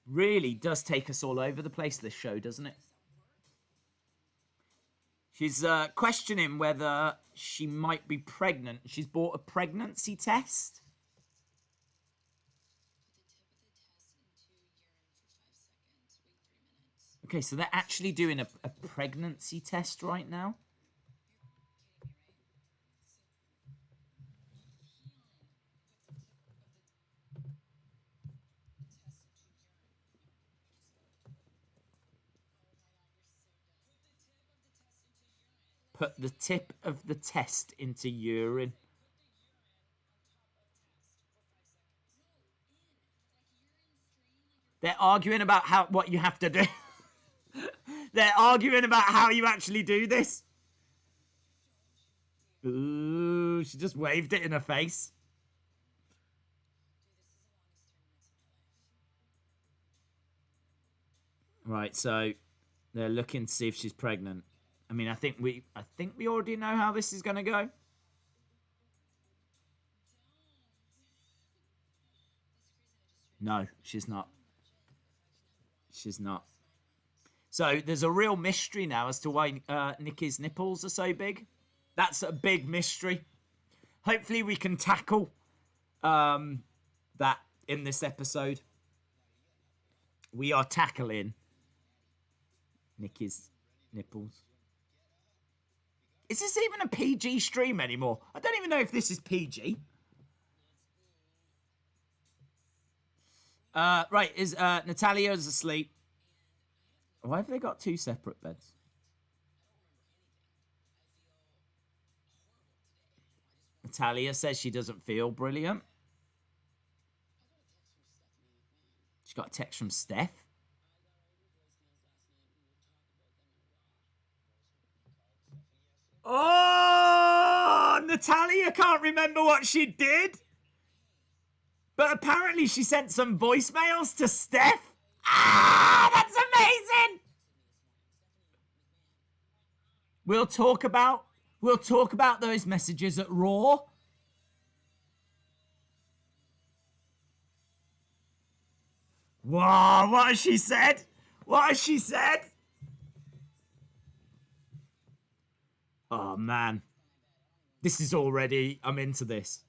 Really does take us all over the place, this show, doesn't it? She's questioning whether she might be pregnant. She's bought a pregnancy test. Okay, so they're actually doing a pregnancy test right now. Put the tip of the test into urine. They're arguing about what you have to do. They're arguing about how you actually do this. Ooh, she just waved it in her face. Right, so they're looking to see if she's pregnant. I mean, I think we already know how this is going to go. No, she's not. She's not. So there's a real mystery now as to why Nikki's nipples are so big. That's a big mystery. Hopefully we can tackle that in this episode. We are tackling Nikki's nipples. Is this even a PG stream anymore? I don't even know if this is PG. Right, Natalya's asleep. Why have they got two separate beds? Natalya says she doesn't feel brilliant. She got a text from Steph. Oh, Natalya can't remember what she did. But apparently she sent some voicemails to Steph. Ah, that's amazing. We'll talk about those messages at Raw. Wow, what has she said? What has she said? Oh, man. This is already... I'm into this.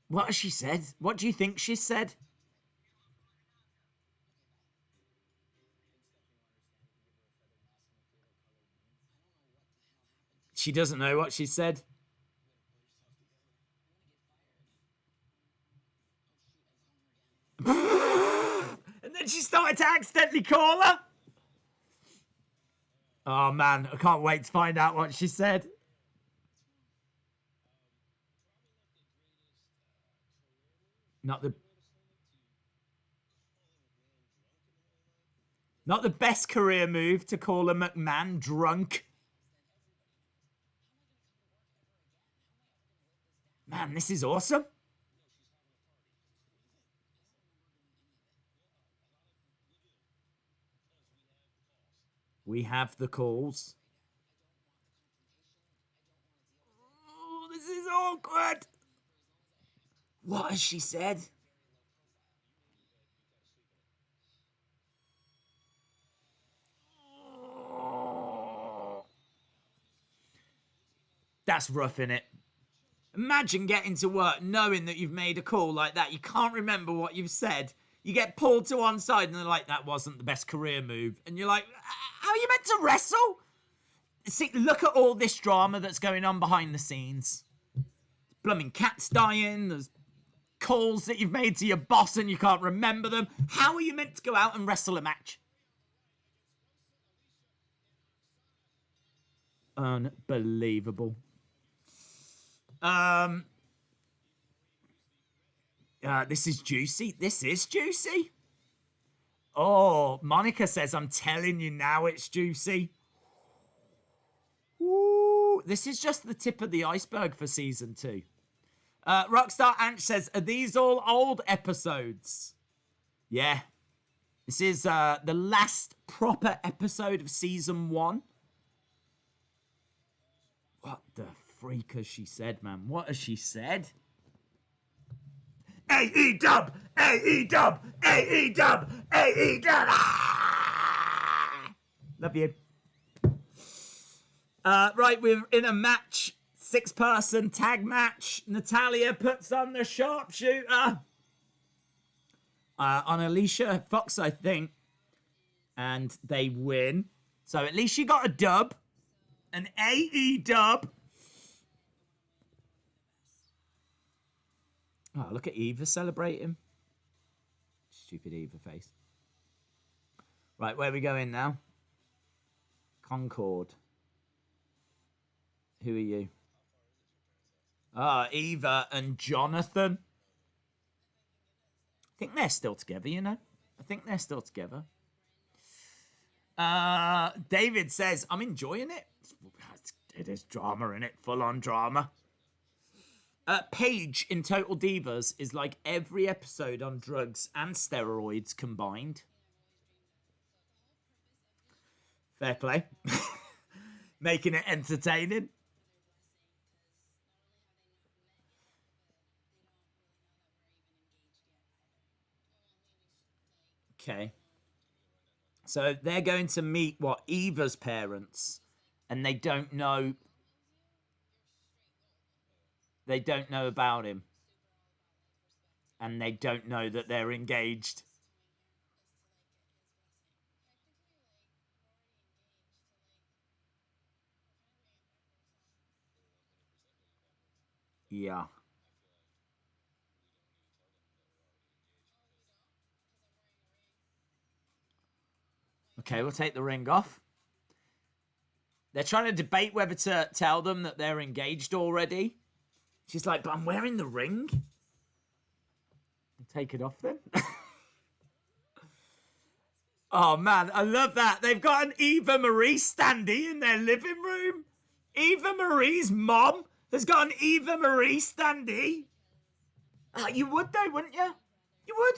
What has she said? What do you think she said? She doesn't know what she said. And then she started to accidentally call her. Oh, man. I can't wait to find out what she said. Not the best career move to call a McMahon drunk. Man, this is awesome. We have the calls. Oh, this is awkward. What has she said? That's rough, innit? Imagine getting to work knowing that you've made a call like that. You can't remember what you've said. You get pulled to one side and they're like, that wasn't the best career move. And you're like, how are you meant to wrestle? See, look at all this drama that's going on behind the scenes. Blooming cats dying. There's calls that you've made to your boss and you can't remember them. How are you meant to go out and wrestle a match? Unbelievable. This is juicy. This is juicy. Oh, Monica says, I'm telling you now it's juicy. Ooh, this is just the tip of the iceberg for season 2. Rockstar Anch says, are these all old episodes? Yeah. This is the last proper episode of season 1. What the freak has she said, man? What has she said? AE-dub! AE-dub! AE-dub! AE-dub! Ah! Love you. Right, we're in a match. 6-person tag match. Natalya puts on the sharpshooter. On Alicia Fox, I think. And they win. So at least she got a dub. An AE dub. Oh, look at Eva celebrating. She's Stupid Eva face. Right, where are we going now? Concord. Who are you? Eva and Jonathan. I think they're still together, you know? I think they're still together. David says, I'm enjoying it. It is drama in it, full-on drama. Paige in Total Divas is like every episode on drugs and steroids combined. Fair play. Making it entertaining. Okay. So they're going to meet, what, Eva's parents, and they don't know about him. And they don't know that they're engaged. Yeah. Okay, we'll take the ring off. They're trying to debate whether to tell them that they're engaged already. She's like, but I'm wearing the ring. Take it off then. Oh, man, I love that. They've got an Eva Marie standee in their living room. Eva Marie's mom has got an Eva Marie standee. You would, though, wouldn't you? You would.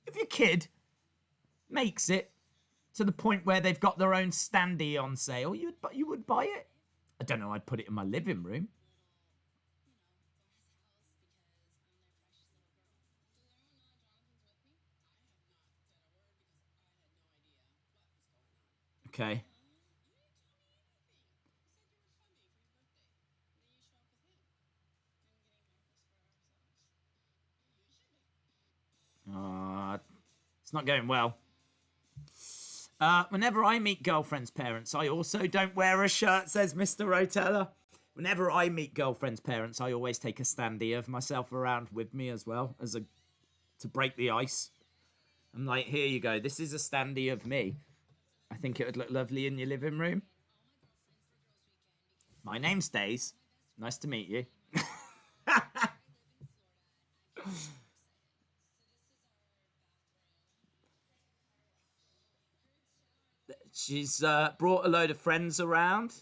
If your kid makes it to the point where they've got their own standee on sale, you would buy it. I don't know, I'd put it in my living room. Okay. It's not going well. Whenever I meet girlfriends' parents, I also don't wear a shirt, says Mr. Rotella. Whenever I meet girlfriends' parents, I always take a standee of myself around with me as well, to break the ice. I'm like, here you go. This is a standee of me. I think it would look lovely in your living room. My name's Days. Nice to meet you. She's brought a load of friends around.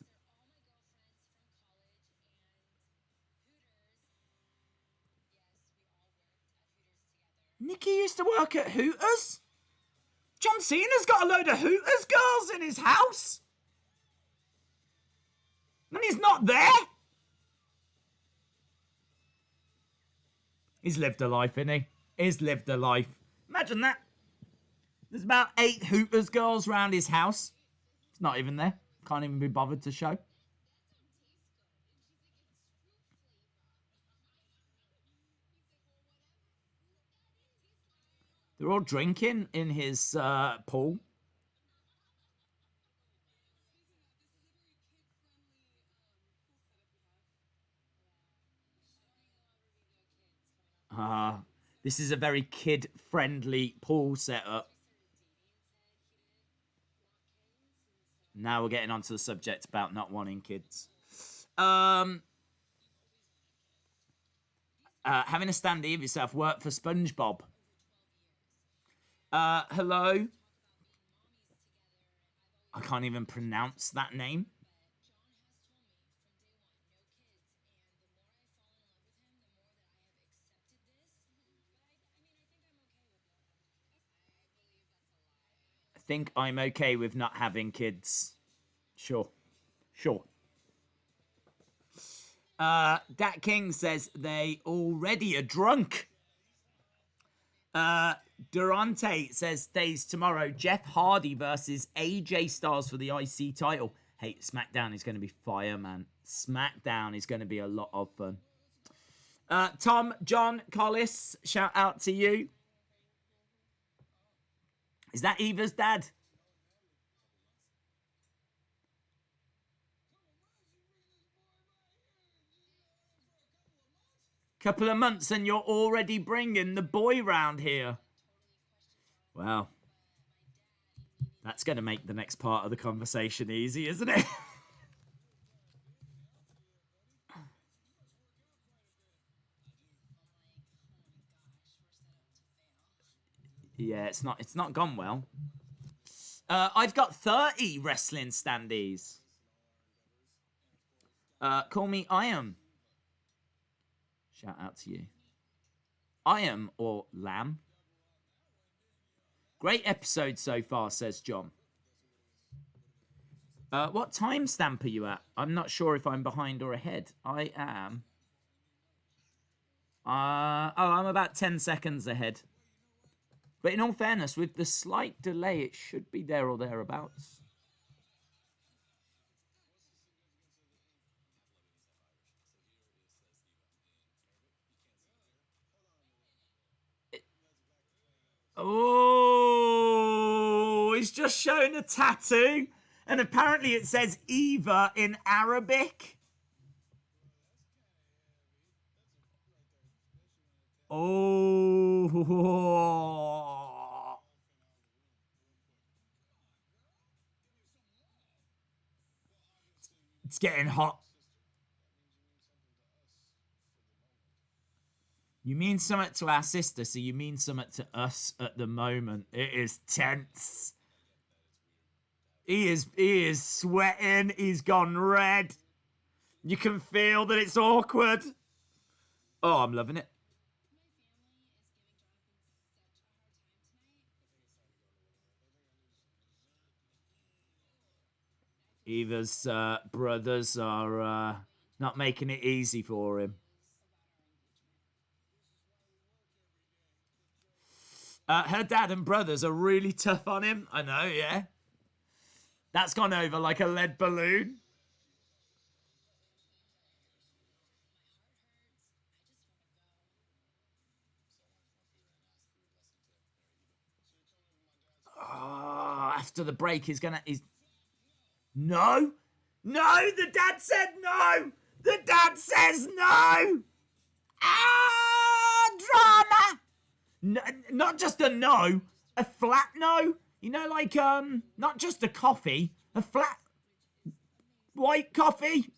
Nikki used to work at Hooters? John Cena's got a load of Hooters girls in his house? And he's not there? He's lived a life, innit? He's lived a life. Imagine that. There's about 8 Hooters girls around his house. It's not even there. Can't even be bothered to show. They're all drinking in his pool. This is a very kid-friendly pool setup. Now we're getting onto the subject about not wanting kids. Having a standee of yourself work for SpongeBob. Hello. I can't even pronounce that name. I think I'm okay with not having kids. Sure. Dat King says they already are drunk. Durante says days tomorrow. Jeff Hardy versus AJ Styles for the IC title. Hey, SmackDown is going to be fire, man. SmackDown is going to be a lot of fun. Tom John Collis, shout out to you. Is that Eva's dad? Couple of months and you're already bringing the boy round here. Well, that's going to make the next part of the conversation easy, isn't it? Yeah, it's not gone well. I've got 30 wrestling standees. Call me Iam. Shout out to you. Iam or Lamb. Great episode so far, says John. What timestamp are you at? I'm not sure if I'm behind or ahead. I am. I'm about 10 seconds ahead. But in all fairness, with the slight delay, it should be there or thereabouts. Oh, he's just shown a tattoo. And apparently it says Eva in Arabic. Oh. It's getting hot. You mean something to our sister, so you mean something to us at the moment. It is tense. He is sweating. He's gone red. You can feel that it's awkward. Oh, I'm loving it. Eva's brothers are not making it easy for him. Her dad and brothers are really tough on him. I know, yeah. That's gone over like a lead balloon. Oh, after the break, he's... No! No! The dad said no! The dad says no! Ah! Drama! No, not just a no, a flat no. You know, like, not just a coffee, a flat white coffee.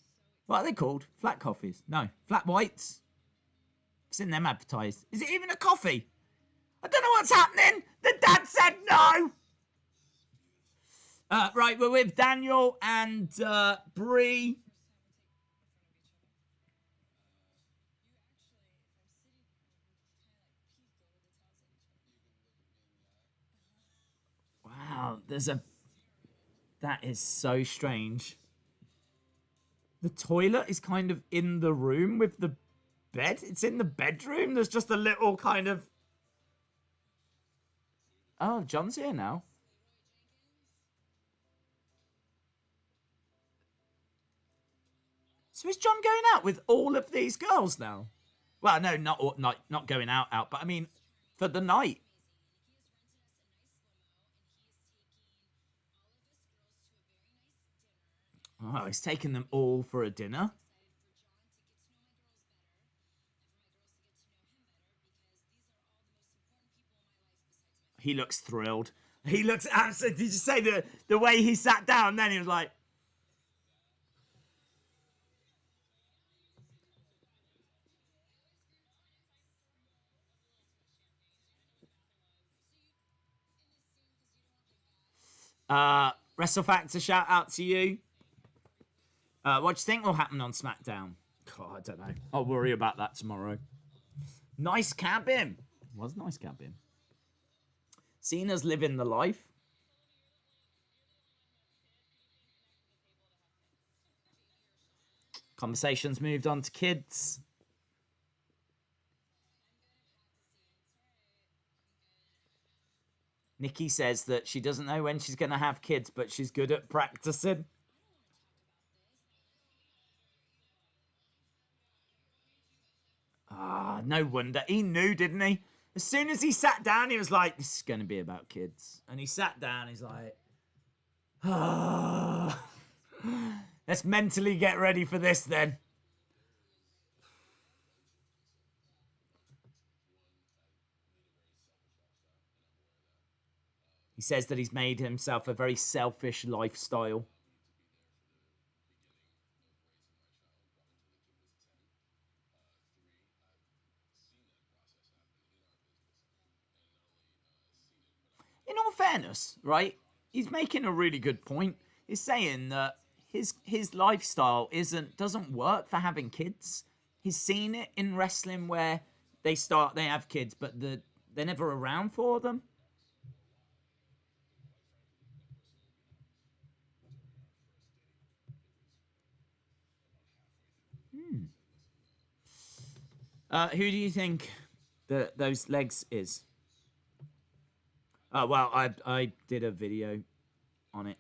What are they called? Flat coffees? No, flat whites. I've seen them advertised. Is it even a coffee? I don't know what's happening. The dad said no. Right, we're with Daniel and Bree. Wow, that is so strange. The toilet is kind of in the room with the bed. It's in the bedroom. There's just a little kind of... Oh, John's here now. So is John going out with all of these girls now? Well, no, not going out, but I mean, for the night. Oh, he's taking them all for a dinner. He looks thrilled. He looks absolutely... Did you say the way he sat down then? He was like... WrestleFactor, shout out to you. What do you think will happen on SmackDown? God, I don't know. I'll worry about that tomorrow. Nice cabin. Was nice cabin. Cena's living the life. Conversations moved on to kids. Nikki says that she doesn't know when she's going to have kids, but she's good at practicing. Ah, no wonder. He knew, didn't he? As soon as he sat down, he was like, this is going to be about kids. And he sat down, he's like, ah, let's mentally get ready for this then. He says that he's made himself a very selfish lifestyle. In all fairness, right? He's making a really good point. He's saying that his lifestyle doesn't work for having kids. He's seen it in wrestling where they have kids, but they're never around for them. Who do you think those legs is? Well, I did a video on it.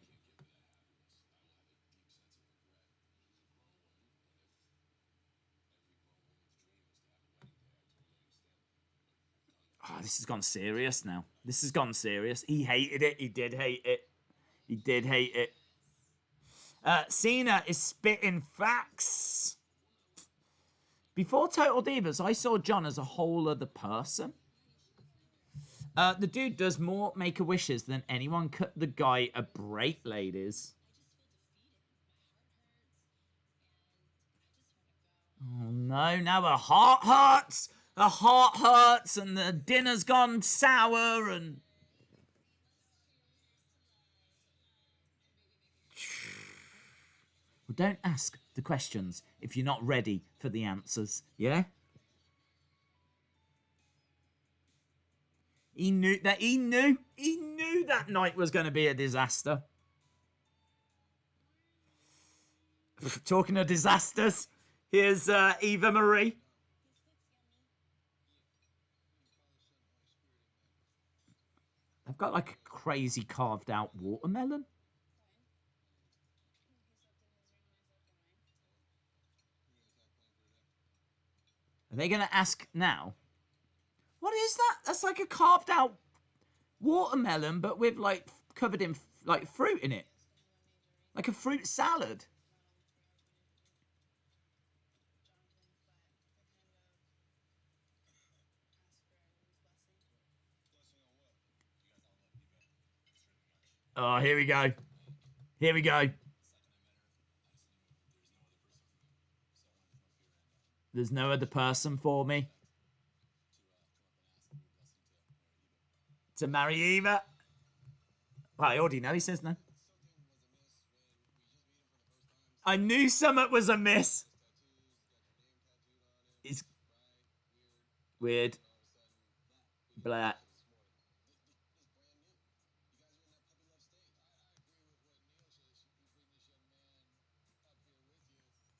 Oh, this has gone serious now. This has gone serious. He hated it. He did hate it. He did hate it. Cena is spitting facts. Before Total Divas, I saw John as a whole other person. The dude does more Make-A-Wishes than anyone. Cut the guy a break, ladies. Oh no, now her heart hurts. Her heart hurts and the dinner's gone sour and... Well, don't ask the questions if you're not ready for the answers, yeah? He knew that night was going to be a disaster. Talking of disasters, here's Eva Marie. I've got like a crazy carved out watermelon. Are they going to ask now? What is that? That's like a carved out watermelon, but with like covered in like fruit in it. Like a fruit salad. Oh, here we go. Here we go. There's no other person for me to marry Eva. Well, I already know he says no. I knew something was amiss. It's weird. Blah.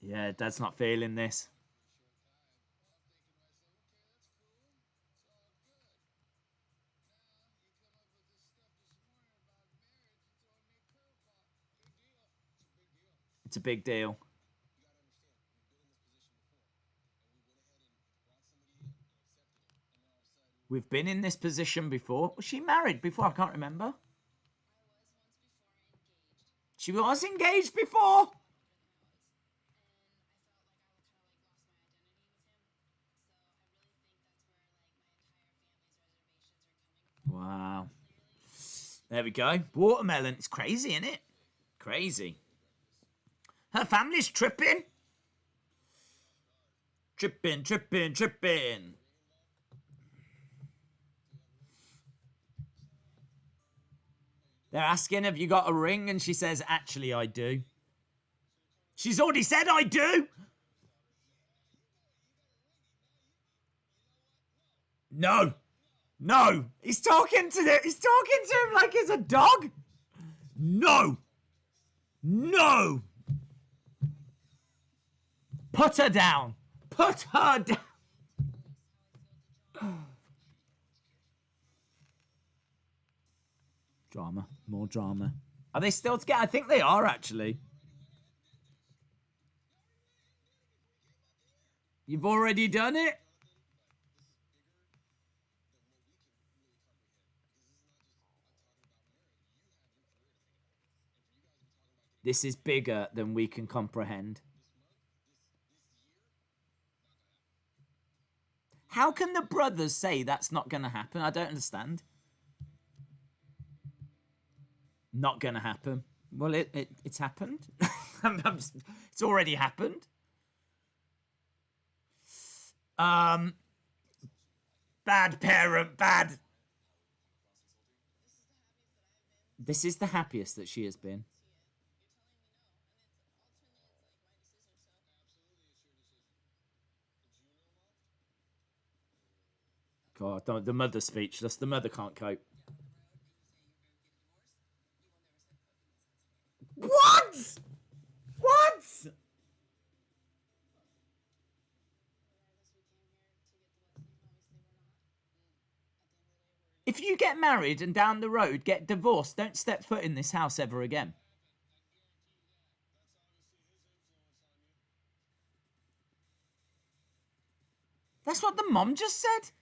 Yeah, Dad's not feeling this. It's a big deal. We've been in this position before. Was she married before? I can't remember. She was engaged before. Wow. There we go. Watermelon. It's crazy, isn't it? Crazy. Her family's tripping. Tripping, tripping, tripping. They're asking, have you got a ring? And she says, actually, I do. She's already said, I do. No. No. He's talking to him like he's a dog. No. No. Put her down. Put her down. Drama. More drama. Are they still together? I think they are, actually. You've already done it? This is bigger than we can comprehend. How can the brothers say that's not going to happen? I don't understand. Not gonna happen. Well, it's happened. It's already happened. Um, Bad parent, bad. This is the happiest that she has been. God, the mother's speechless. The mother can't cope. What? What? If you get married and down the road get divorced, don't step foot in this house ever again. That's what the mom just said.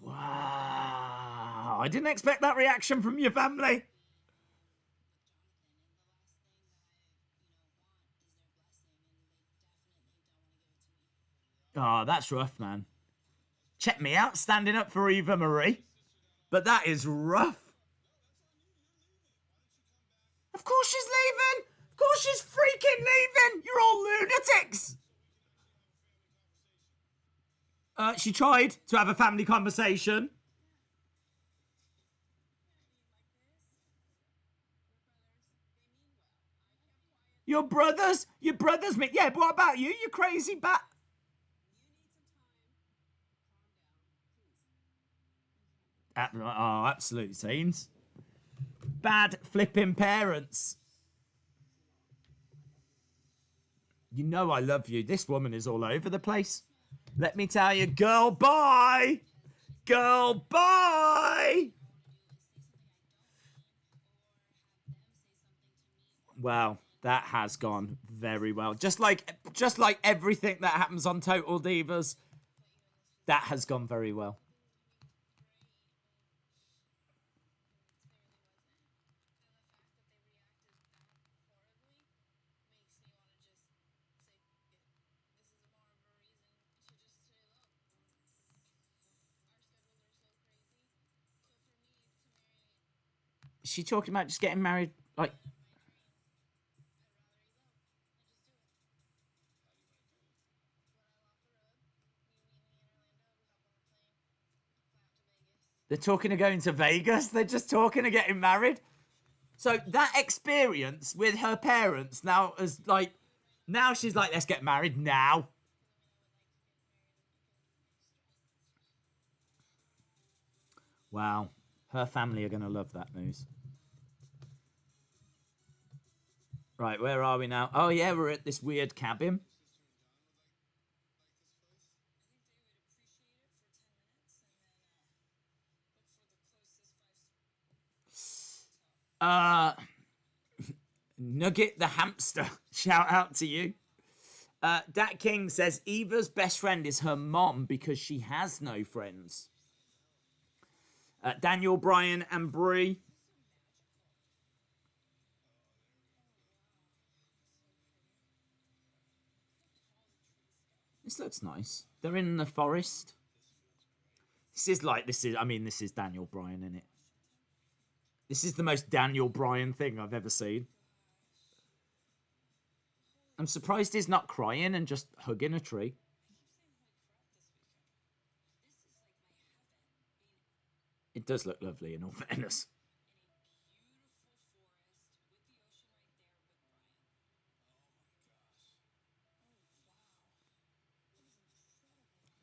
Wow. I didn't expect that reaction from your family. Oh, that's rough, man. Check me out standing up for Eva Marie. But that is rough. Of course she's leaving. Of course she's freaking leaving. You're all lunatics. She tried to have a family conversation. Your brothers, me. Yeah, but what about you? You crazy bat. Oh, absolute scenes. Bad flipping parents. You know I love you. This woman is all over the place. Let me tell you, girl, bye. Girl, bye. Wow, that has gone very well. Just like everything that happens on Total Divas, that has gone very well. Is she talking about just getting married? Like, they're talking of going to Vegas. They're just talking of getting married. So that experience with her parents now is like, now she's like, let's get married now. Wow. Her family are going to love that news. Right, where are we now? Oh, yeah, we're at this weird cabin. Uh, Nugget the hamster. Shout out to you. Dat King says Eva's best friend is her mom because she has no friends. Daniel, Bryan, and Brie. This looks nice. They're in the forest. This is Daniel Bryan in it. This is the most Daniel Bryan thing I've ever seen. I'm surprised he's not crying and just hugging a tree. It does look lovely in all fairness.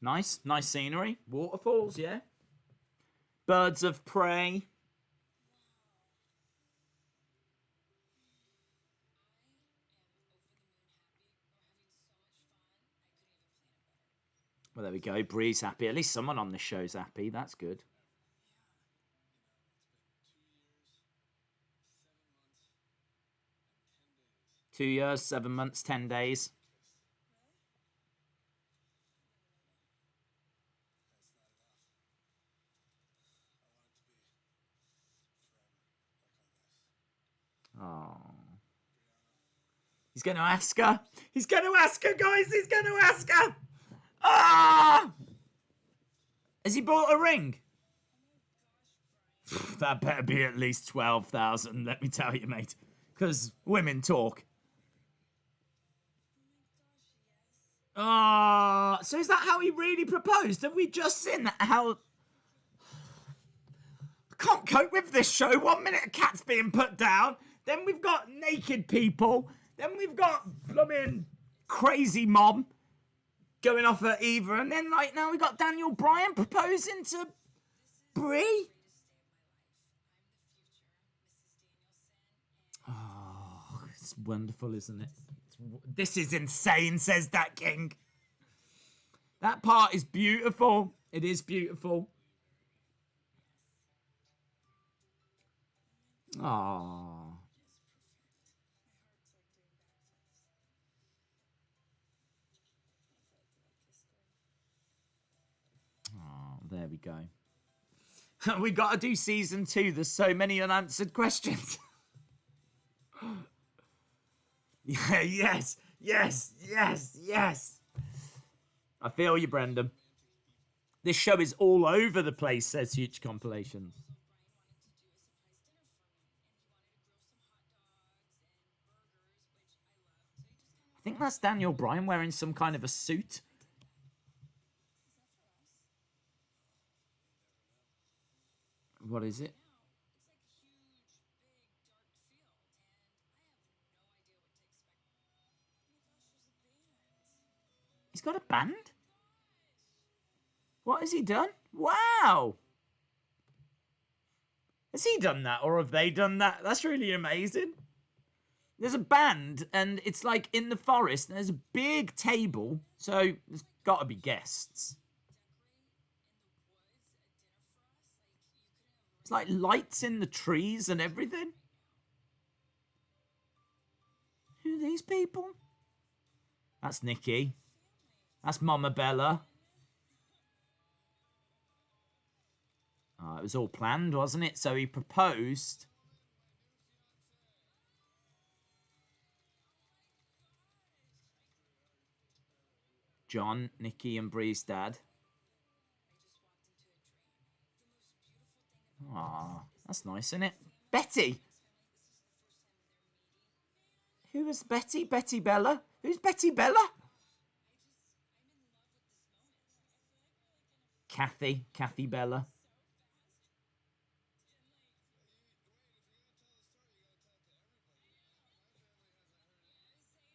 Nice scenery. Waterfalls, yeah. Birds of prey. Well, there we go. Bree's happy. At least someone on this show's happy. That's good. 2 years, 7 months, 10 days. Oh. He's going to ask her. He's going to ask her, guys. He's going to ask her. Ah! Has he bought a ring? That better be at least 12,000, let me tell you, mate. Because women talk. Ah, so is that how he really proposed? Have we just seen that? How... I can't cope with this show. 1 minute a cat's being put down. Then we've got naked people. Then we've got blooming crazy mom going off at Eva. And then, like, now we've got Daniel Bryan proposing to Brie. Oh, it's wonderful, isn't it? This is insane, says that king. That part is beautiful. It is beautiful. Oh. Oh, there we go. We got to do season 2. There's so many unanswered questions. Yeah, yes. I feel you, Brendan. This show is all over the place, says Future Compilations. I think that's Daniel Bryan wearing some kind of a suit. What is it? He's got a band? What has he done? Wow! Has he done that, or have they done that? That's really amazing. There's a band, and it's like in the forest, and there's a big table, so there's got to be guests. It's like lights in the trees and everything. Who are these people? That's Nikki. That's Mama Bella. Oh, it was all planned, wasn't it? So he proposed. John, Nikki, and Bree's dad. Aw, that's nice, isn't it? Betty. Who was Betty? Betty Bella? Who's Betty Bella? Kathy Bella.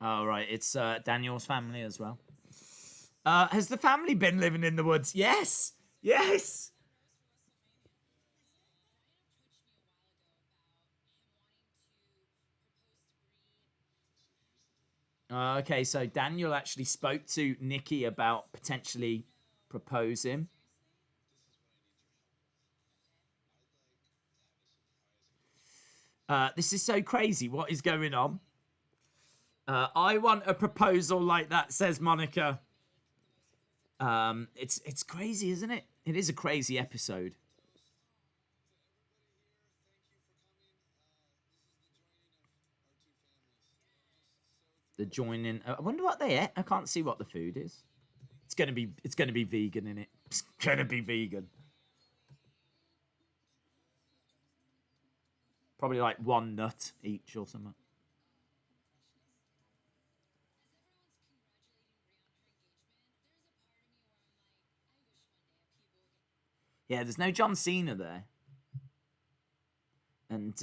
Oh, right. It's Daniel's family as well. Has the family been living in the woods? Yes. Yes. Okay, so Daniel actually spoke to Nikki about potentially proposing. This is so crazy. What is going on? I want a proposal like that, says Monica. It's crazy, isn't it? It is a crazy episode. The joining. I wonder what they ate. I can't see what the food is. It's gonna be vegan, in it. It's gonna be vegan. Probably like one nut each or something. Yeah, there's no John Cena there. And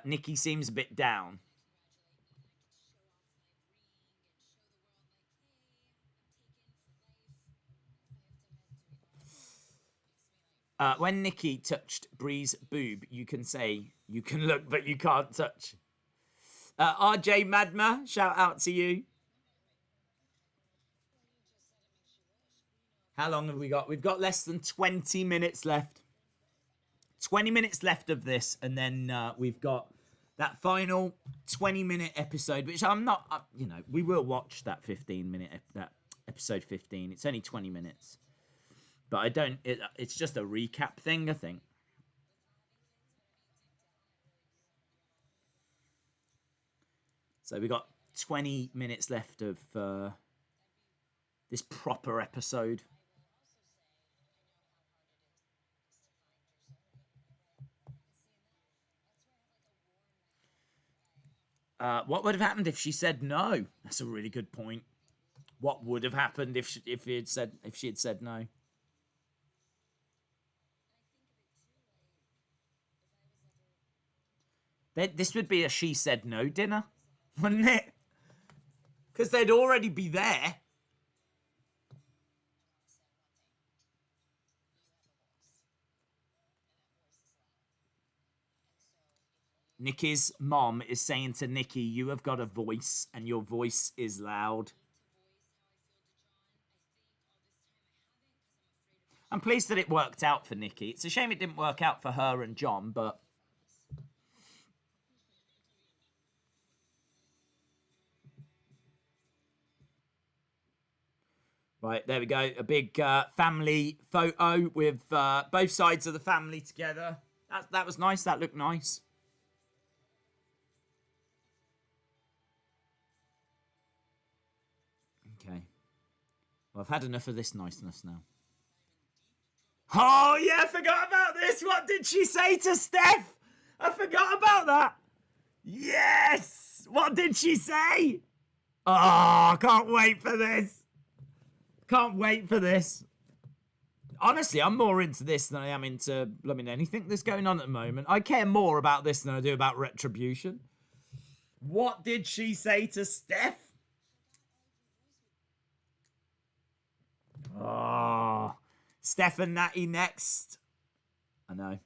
Nikki seems a bit down. When Nikki touched Bree's boob, you can say, you can look, but you can't touch. RJ Madma, shout out to you. How long have we got? We've got less than 20 minutes left. 20 minutes left of this, and then we've got that final 20-minute episode, which I'm not, we will watch that 15-minute, that episode 15. It's only 20 minutes. But I don't, it's just a recap thing, I think. So we got 20 minutes left of this proper episode. What would have happened if she said no? That's a really good point. What would have happened if she had said no? This would be a she said no dinner, wouldn't it? Because they'd already be there. Nikki's mom is saying to Nikki, you have got a voice and your voice is loud. I'm pleased that it worked out for Nikki. It's a shame it didn't work out for her and John, but... Right, there we go. A big family photo with both sides of the family together. That was nice. That looked nice. Okay. Well, I've had enough of this niceness now. Oh, yeah, I forgot about this. What did she say to Steph? I forgot about that. Yes! What did she say? Oh, I can't wait for this. Can't wait for this. Honestly, I'm more into this than I am into anything that's going on at the moment. I care more about this than I do about Retribution. What did she say to Steph? Oh, Steph and Natty next. I know.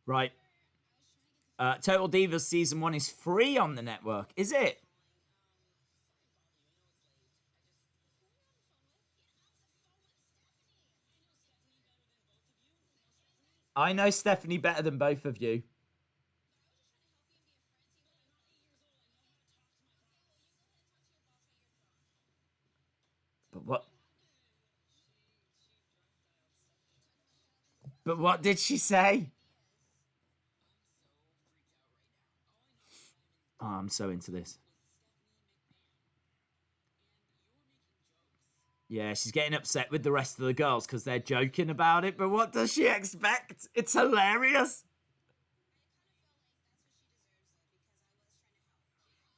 Right. Total Divas Season 1 is free on the network. Is it? I know Stephanie better than both of you. But what? But what did she say? Oh, I'm so into this. Yeah, she's getting upset with the rest of the girls because they're joking about it. But what does she expect? It's hilarious.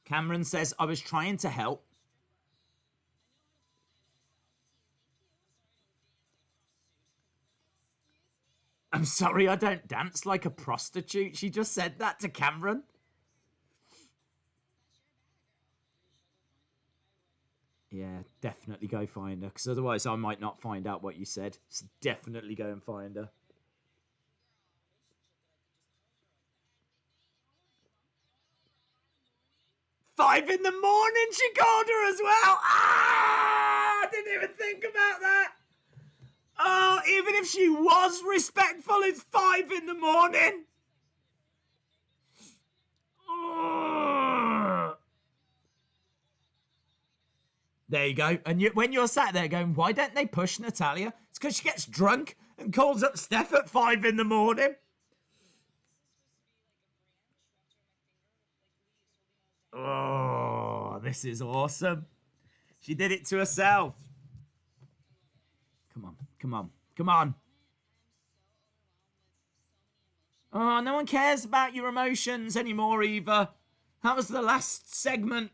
Cameron says, I was trying to help. I'm sorry, I don't dance like a prostitute. She just said that to Cameron. Yeah, definitely go find her, because otherwise I might not find out what you said. So definitely go and find her. 5 in the morning she called her as well. Ah! I didn't even think about that. Oh, even if she was respectful, it's 5 in the morning. Oh. There you go. And when you're sat there going, why don't they push Natalya? It's because she gets drunk and calls up Steph at 5 in the morning. Oh, this is awesome. She did it to herself. Come on, come on, come on. Oh, no one cares about your emotions anymore, Eva. That was the last segment.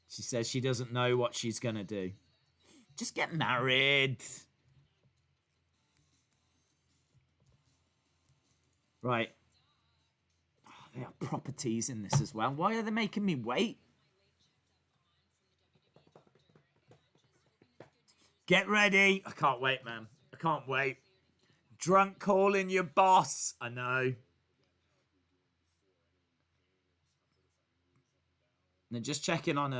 She says she doesn't know what she's going to do. Just get married. Right. Oh, there are properties in this as well. Why are they making me wait? Get ready. I can't wait, man. I can't wait. Drunk calling your boss. I know. They're just checking on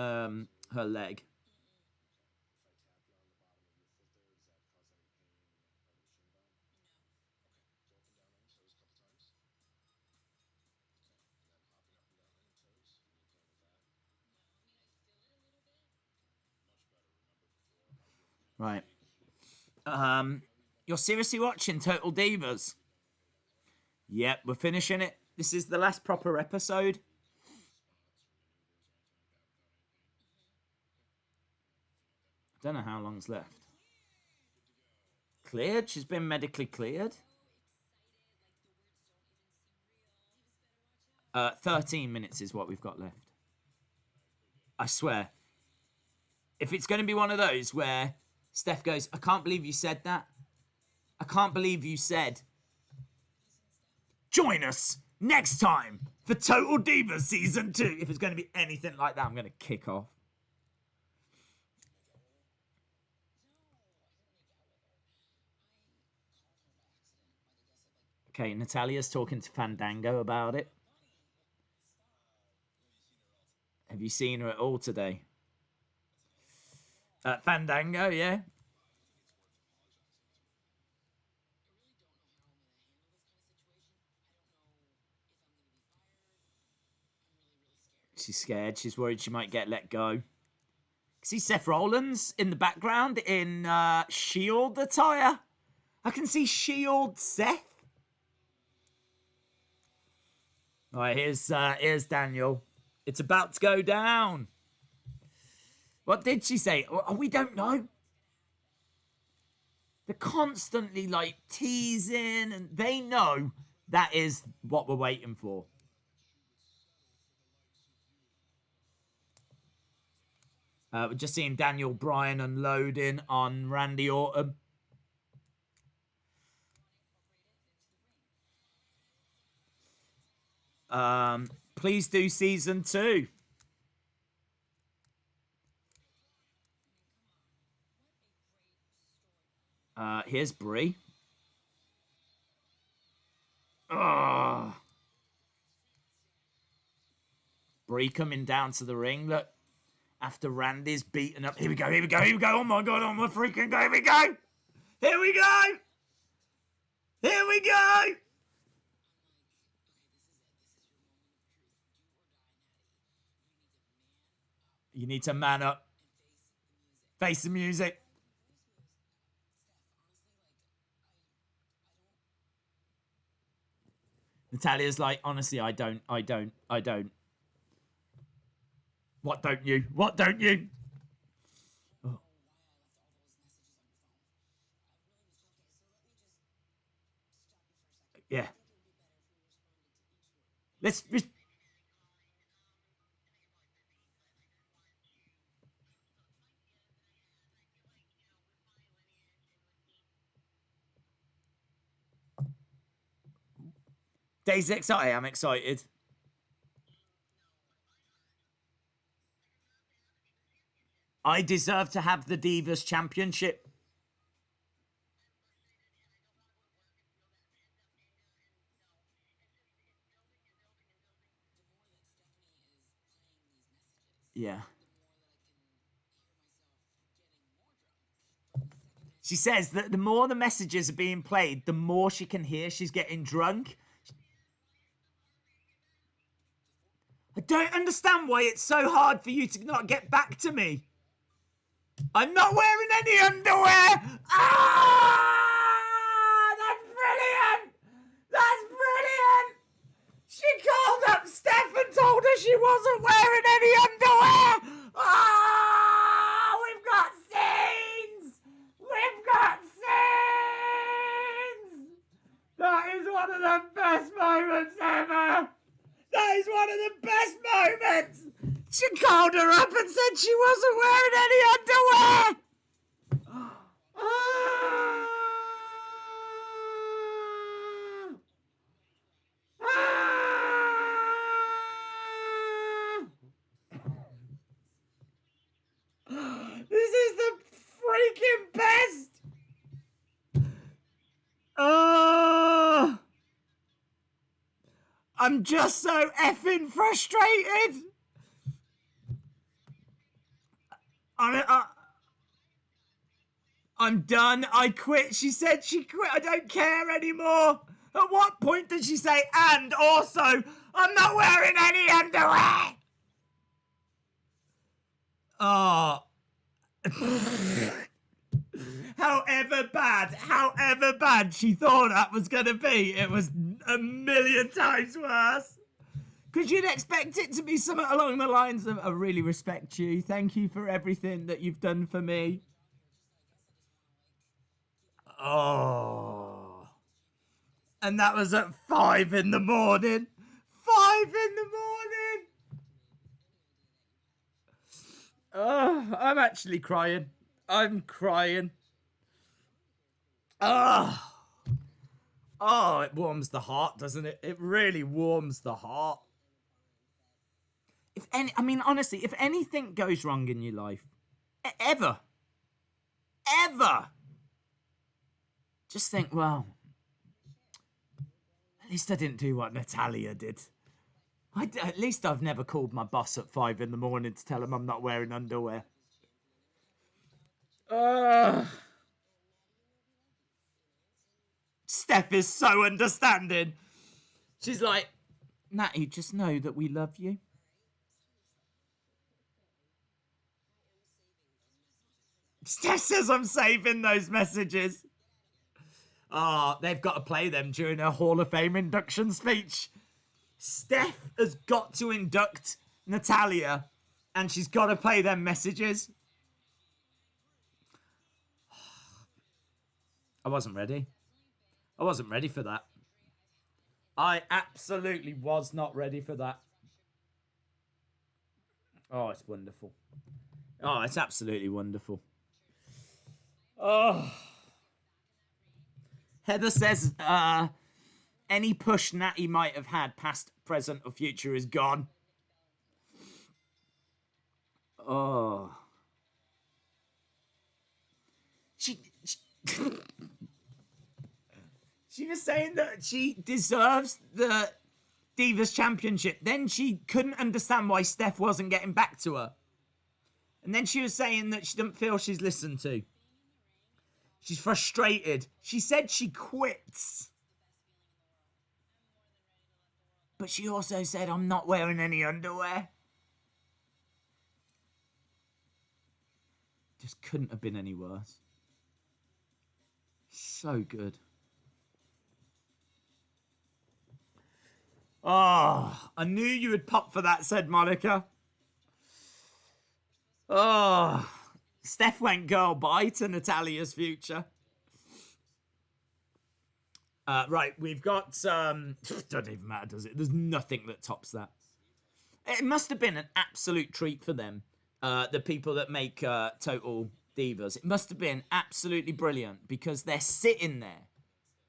her leg. Right. You're seriously watching Total Divas? Yep, we're finishing it. This is the last proper episode. Don't know how long's left. Cleared? She's been medically cleared? 13 minutes is what we've got left. I swear. If it's going to be one of those where Steph goes, I can't believe you said that. I can't believe you said. Join us next time for Total Divas Season 2. If it's going to be anything like that, I'm going to kick off. Okay, Natalya's talking to Fandango about it. Have you seen her at all today? Fandango, yeah. She's scared. She's worried she might get let go. See Seth Rollins in the background in Shield attire. I can see Shield Seth. All right, here's Daniel. It's about to go down. What did she say? Oh, we don't know. They're constantly like teasing, and they know that is what we're waiting for. We're just seeing Daniel Bryan unloading on Randy Orton. Please do season 2. Here's Brie. Oh. Brie coming down to the ring. Look, after Randy's beaten up. Here we go, here we go, here we go. Oh my God, oh my freaking God, here we go. Here we go. Here we go. You need to man up. Face the music. Natalya's like, honestly, I don't. What don't you? What don't you? Oh. Yeah. Let's... Daisy excited. I'm excited. I deserve to have the Divas Championship. Yeah. She says that the more the messages are being played, the more she can hear she's getting drunk. I don't understand why it's so hard for you to not get back to me. I'm not wearing any underwear. Ah! That's brilliant. That's brilliant. She called up Steph and told her she wasn't wearing any underwear. Ah! We've got scenes. We've got scenes. That is one of the best moments ever. That is one of the best moments. She called her up and said she wasn't wearing any underwear. This is the freaking best. Oh. I'm just so effing frustrated. I'm done. I quit. She said she quit. I don't care anymore. At what point did she say, and also, I'm not wearing any underwear? Oh. However bad she thought that was going to be, it was a million times worse. Because you'd expect it to be something along the lines of, I really respect you. Thank you for everything that you've done for me. Oh. And that was at 5 in the morning. 5 in the morning. Oh, I'm actually crying. I'm crying. Oh. Oh, it warms the heart, doesn't it? It really warms the heart. Honestly, if anything goes wrong in your life, ever, just think, well, at least I didn't do what Natalya did. At least I've never called my boss at 5 in the morning to tell him I'm not wearing underwear. Steph is so understanding. She's like, Natty, just know that we love you. Steph says I'm saving those messages. Oh, they've got to play them during her Hall of Fame induction speech. Steph has got to induct Natalya, and she's got to play them messages. I wasn't ready. I wasn't ready for that. I absolutely was not ready for that. Oh, it's wonderful. Oh, it's absolutely wonderful. Oh. Heather says, any push Natty might have had, past, present, or future, is gone. Oh. She was saying that she deserves the Divas Championship. Then she couldn't understand why Steph wasn't getting back to her. And then she was saying that she doesn't feel she's listened to. She's frustrated. She said she quits. But she also said, I'm not wearing any underwear. Just couldn't have been any worse. So good. Oh, I knew you would pop for that, said Monica. Oh, Steph went girl bye to Natalya's future. Right, we've got... doesn't even matter, does it? There's nothing that tops that. It must have been an absolute treat for them, the people that make Total Divas. It must have been absolutely brilliant, because they're sitting there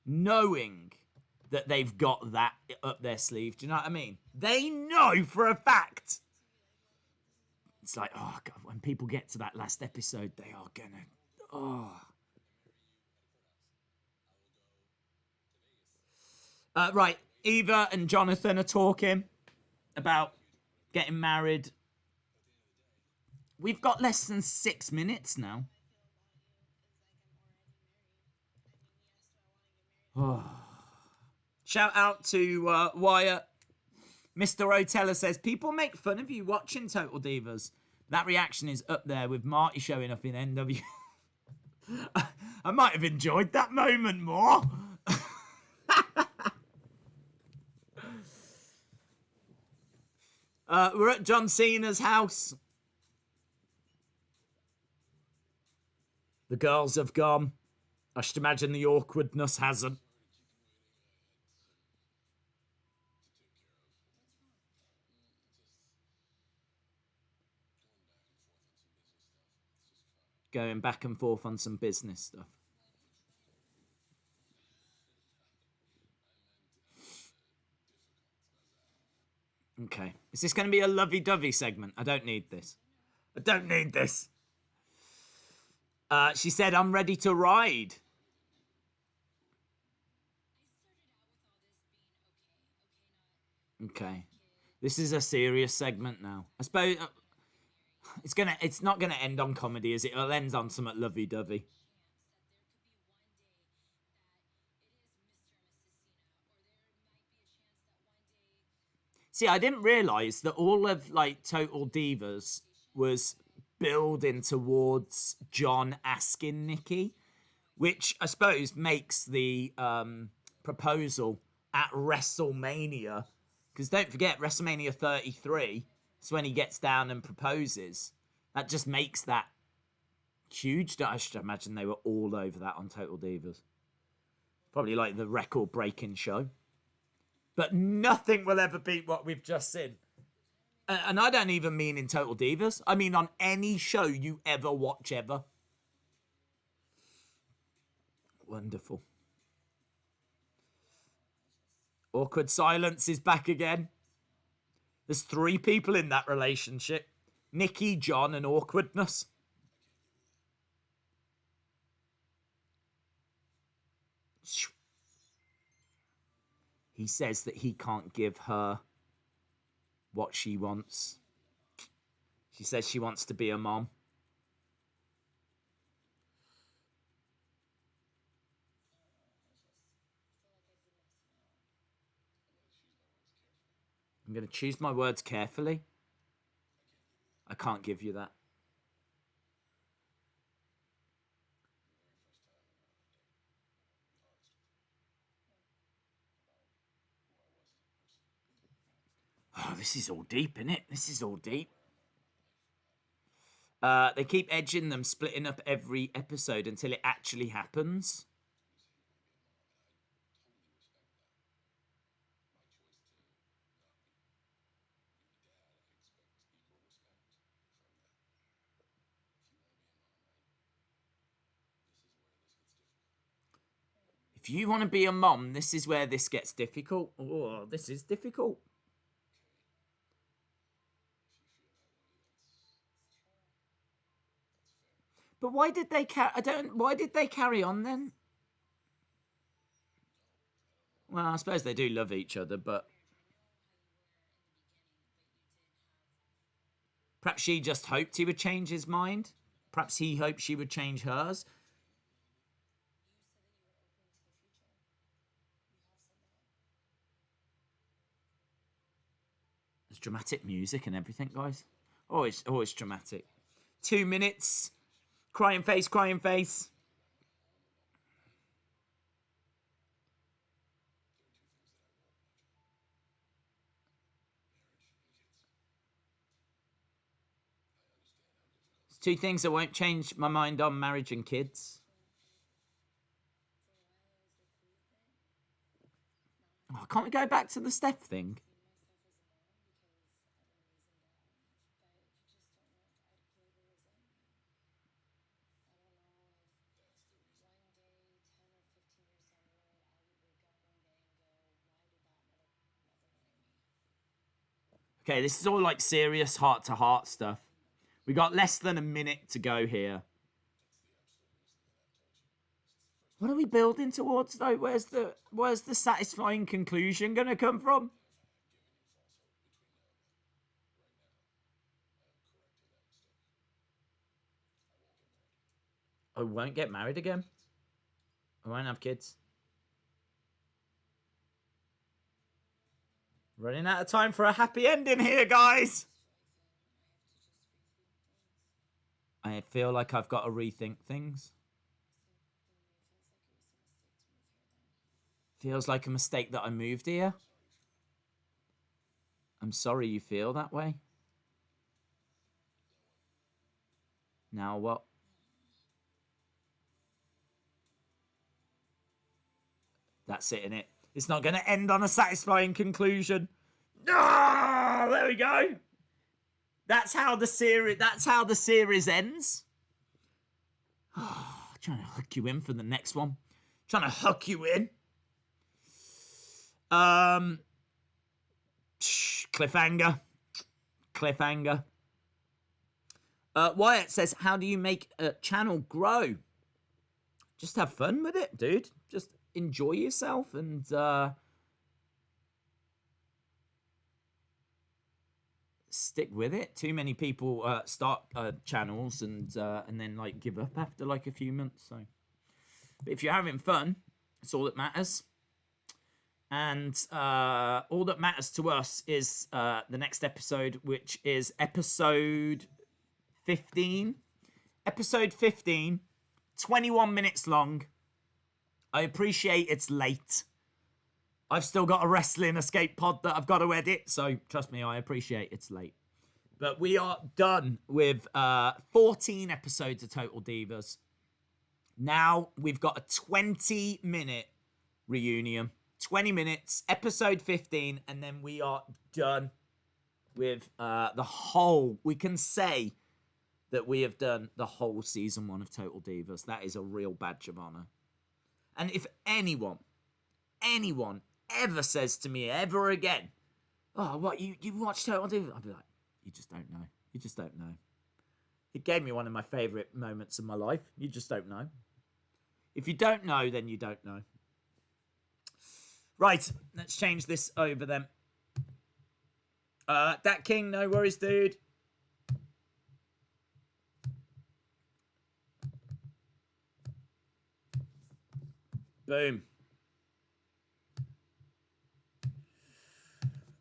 knowing that they've got that up their sleeve. Do you know what I mean? They know for a fact. It's like, oh, God, when people get to that last episode, they are gonna... Oh. Right, Eva and Jonathan are talking about getting married. We've got less than 6 minutes now. Oh. Shout out to Wyatt. Mr. Otella says, people make fun of you watching Total Divas. That reaction is up there with Marty showing up in NW. I might have enjoyed that moment more. We're at John Cena's house. The girls have gone. I should imagine the awkwardness hasn't. Going back and forth on some business stuff. Okay. Is this going to be a lovey-dovey segment? I don't need this. I don't need this. She said, I'm ready to ride. Okay. This is a serious segment now. I suppose it's not gonna end on comedy, is it? It'll end on something lovey-dovey. See, I didn't realise that all of like Total Divas was building towards John asking Nikki, which I suppose makes the proposal at WrestleMania. Because don't forget, WrestleMania 33 is when he gets down and proposes. That just makes that Huge. I should imagine they were all over that on Total Divas. Probably like the record-breaking show. But nothing will ever beat what we've just seen. And I don't even mean in Total Divas. I mean on any show you ever watch ever. Wonderful. Awkward silence is back again. There's 3 people in that relationship. Nikki, John, and awkwardness. He says that he can't give her what she wants. She says she wants to be a mom. I'm going to choose my words carefully. I can't give you that. Oh, this is all deep, isn't it? This is all deep. They keep edging them, splitting up every episode until it actually happens. If you want to be a mom, this is where this gets difficult. Oh, this is difficult. But why did they why did they carry on then? Well, I suppose they do love each other, but perhaps she just hoped he would change his mind. Perhaps he hoped she would change hers. There's dramatic music and everything, guys. Always dramatic. 2 minutes. Crying face, crying face. There's 2 things that won't change my mind on: marriage and kids. Oh, can't we go back to the Steph thing? Okay, this is all like serious heart-to-heart stuff. We got less than a minute to go here. What are we building towards, though? Where's the satisfying conclusion going to come from? I won't get married again. I won't have kids. Running out of time for a happy ending here, guys. I feel like I've got to rethink things. Feels like a mistake that I moved here. I'm sorry you feel that way. Now what? That's it, innit? It's not going to end on a satisfying conclusion. Ah, there we go. That's how the series ends. Oh, trying to hook you in for the next one. Trying to hook you in. Cliffhanger. Wyatt says, how do you make a channel grow? Just have fun with it, dude. Just enjoy yourself and stick with it. Too many people start channels and then like give up after like a few months. So, but if you're having fun, that's all that matters. And all that matters to us is the next episode, which is episode 15. Episode 15, 21 minutes long. I appreciate it's late. I've still got a wrestling escape pod that I've got to edit, so trust me, I appreciate it's late. But we are done with 14 episodes of Total Divas. Now we've got a 20-minute reunion. 20 minutes, episode 15, and then we are done with the whole... We can say that we have done the whole season 1 of Total Divas. That is a real badge of honor. And if anyone ever says to me ever again, oh, what, you watched Total Divas? I'll be like, you just don't know. You just don't know. It gave me one of my favourite moments of my life. You just don't know. If you don't know, then you don't know. Right, let's change this over then. Dat King, no worries, dude. Boom.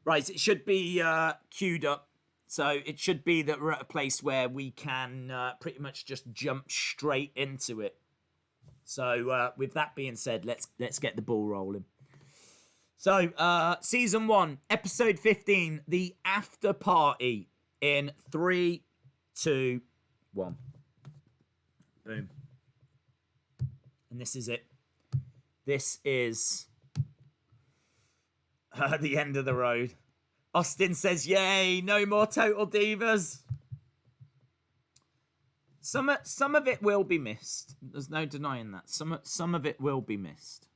Right, it should be queued up. So it should be that we're at a place where we can pretty much just jump straight into it. So with that being said, let's get the ball rolling. So season 1, episode 15, the after party in 3, 2, 1. Boom. And this is it. This is the end of the road. Austin says, yay, no more Total Divas. Some of it will be missed. There's no denying that. Some of it will be missed.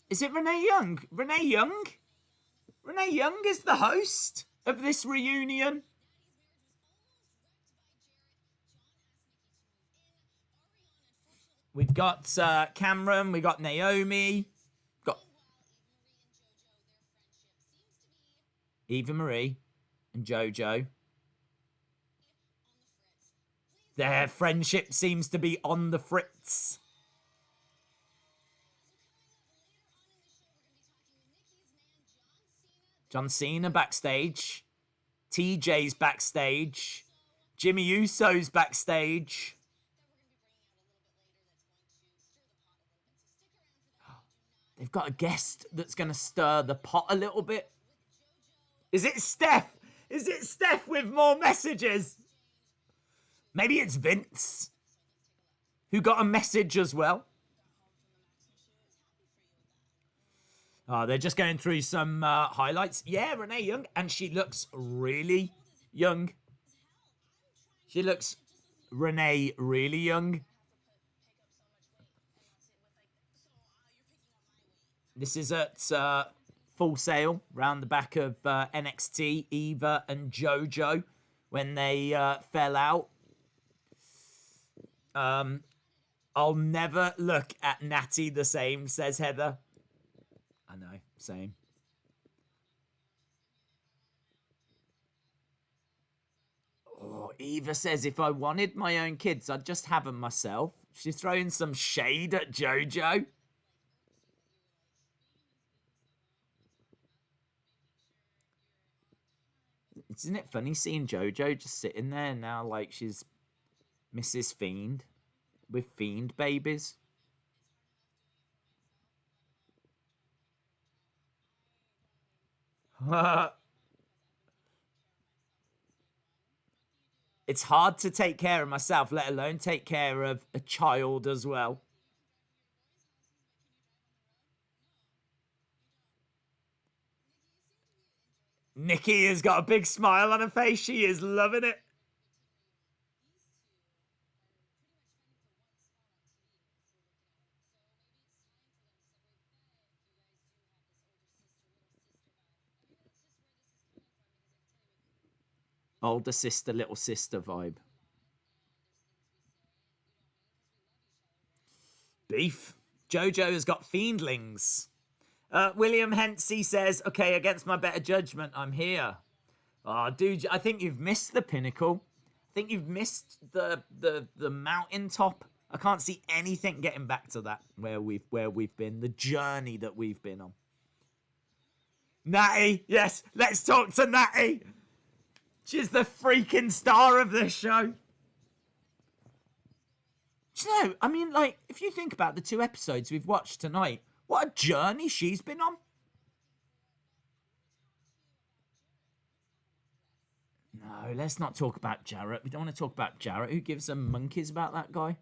Is it Renee Young? Renee Young? Renee Young is the host of this reunion. We've got Cameron, we got Naomi, got Eva Marie and JoJo. Their friendship seems to be on the fritz. John Cena backstage. TJ's backstage. Jimmy Uso's backstage. They've got a guest that's going to stir the pot a little bit. Is it Steph? Is it Steph with more messages? Maybe it's Vince, who got a message as well. Oh, they're just going through some highlights. Yeah, Renee Young, and she looks really young. She looks Renee really young. This is at Full Sail, round the back of NXT, Eva and JoJo, when they fell out. I'll never look at Natty the same, says Heather. I know, same. Oh, Eva says, if I wanted my own kids, I'd just have them myself. She's throwing some shade at JoJo. Isn't it funny seeing JoJo just sitting there now like she's Mrs. Fiend with Fiend babies? It's hard to take care of myself, let alone take care of a child as well. Nikki has got a big smile on her face. She is loving it. Older sister, little sister vibe. Beef. JoJo has got fiendlings. William Hensey says, okay, against my better judgment, I'm here. Oh, dude, I think you've missed the pinnacle. I think you've missed the mountaintop. I can't see anything getting back to that where we've been, the journey that we've been on. Natty, yes, let's talk to Natty. She's the freaking star of this show. Do you know, I mean, like, if you think about the 2 episodes we've watched tonight, what a journey she's been on. No, let's not talk about Jarrett. We don't want to talk about Jarrett. Who gives a monkeys about that guy?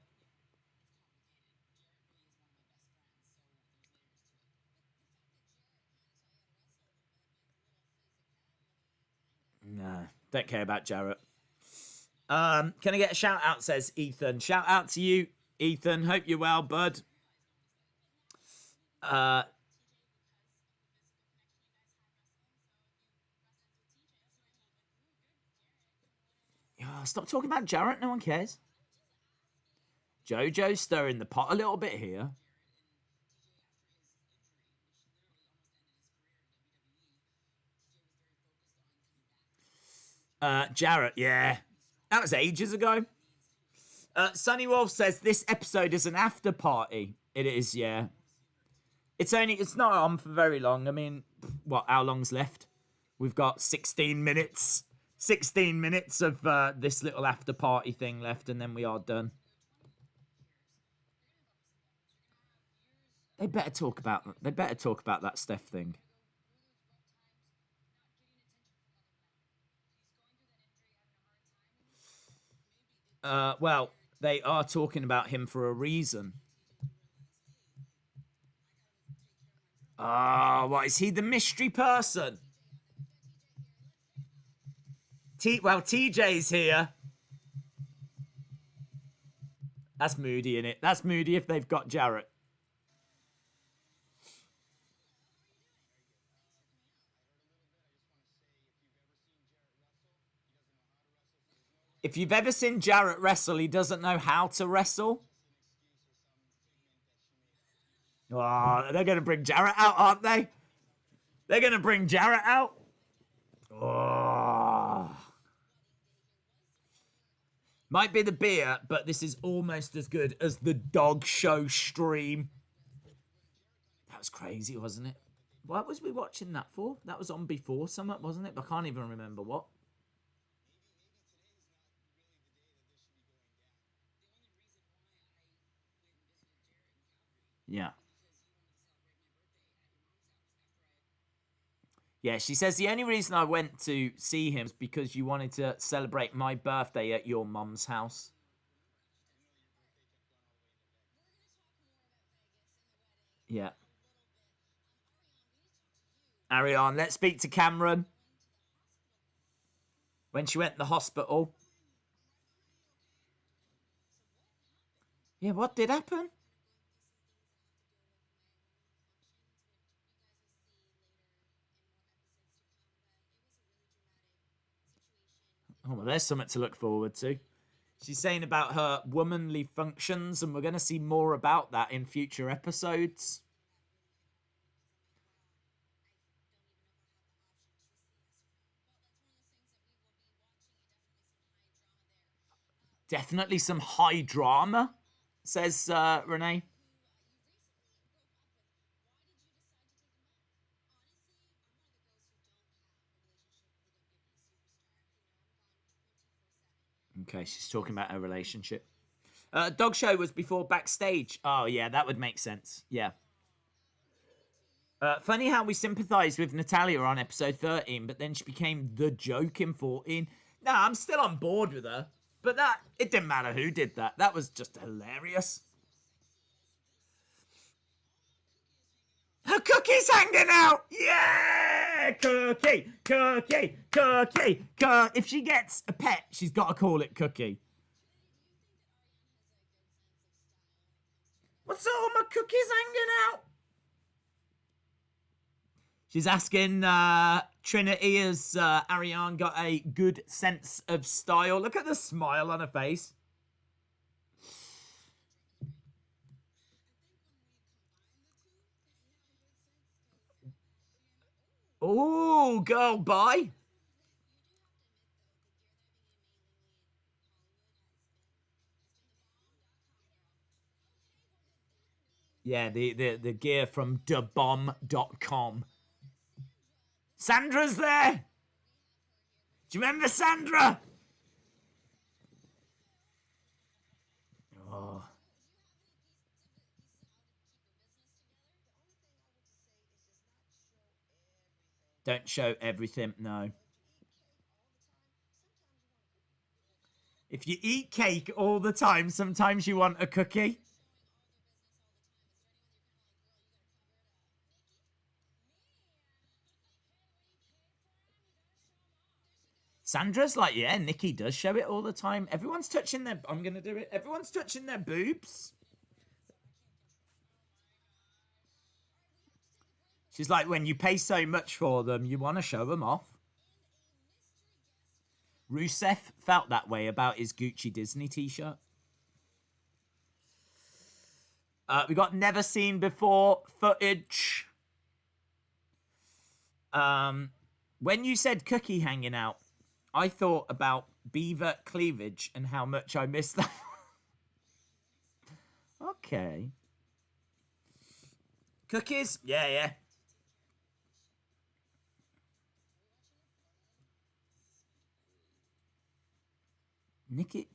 Nah, don't care about Jarrett. Can I get a shout out? Says Ethan. Shout out to you, Ethan. Hope you're well, bud. Uh, Stop talking about Jarrett. No one cares. JoJo stirring the pot a little bit here. Jarrett, yeah. That was ages ago. Sunny Wolf says this episode is an after party. It is, yeah. It's not on for very long. I mean, what, how long's left? We've got 16 minutes. 16 minutes of this little after party thing left, and then we are done. They better talk about that Steph thing. Well, they are talking about him for a reason. What is he, the mystery person? TJ's here. That's moody, innit? That's moody if they've got Jarrett. If you've ever seen Jarrett wrestle, he doesn't know how to wrestle. Oh, they're going to bring Jarrett out, aren't they? They're going to bring Jarrett out. Oh. Might be the beer, but this is almost as good as the dog show stream. That was crazy, wasn't it? What was we watching that for? That was on before something, wasn't it? I can't even remember what. Yeah. Yeah, she says the only reason I went to see him is because you wanted to celebrate my birthday at your mum's house. Yeah. Ariane, let's speak to Cameron. When she went to the hospital. Yeah, what did happen? Oh, well, there's something to look forward to. She's saying about her womanly functions, and we're going to see more about that in future episodes. Definitely some high drama, says Renee. Okay, she's talking about her relationship. Dog show was before backstage. Oh, yeah, that would make sense. Yeah. Funny how we sympathised with Natalya on episode 13, but then she became the joke in 14. Nah, I'm still on board with her. But it didn't matter who did that. That was just hilarious. Her cookie's hanging out! Yeah! Cookie! Cookie! Cookie! If she gets a pet, she's got to call it Cookie. What's all my cookies hanging out? She's asking Trinity, has Ariane got a good sense of style? Look at the smile on her face. Oh, girl, bye. Yeah, the gear from debomb.com. Sandra's there. Do you remember Sandra? Oh. Don't show everything, no. If you eat cake all the time, sometimes you want a cookie. Sandra's like, yeah, Nikki does show it all the time. Everyone's touching their... I'm going to do it. Everyone's touching their boobs. She's like, when you pay so much for them, you want to show them off. Rusev felt that way about his Gucci Disney t-shirt. We got never seen before footage. When you said cookie hanging out, I thought about beaver cleavage and how much I missed that. Okay. Cookies? Yeah, yeah. Nikki,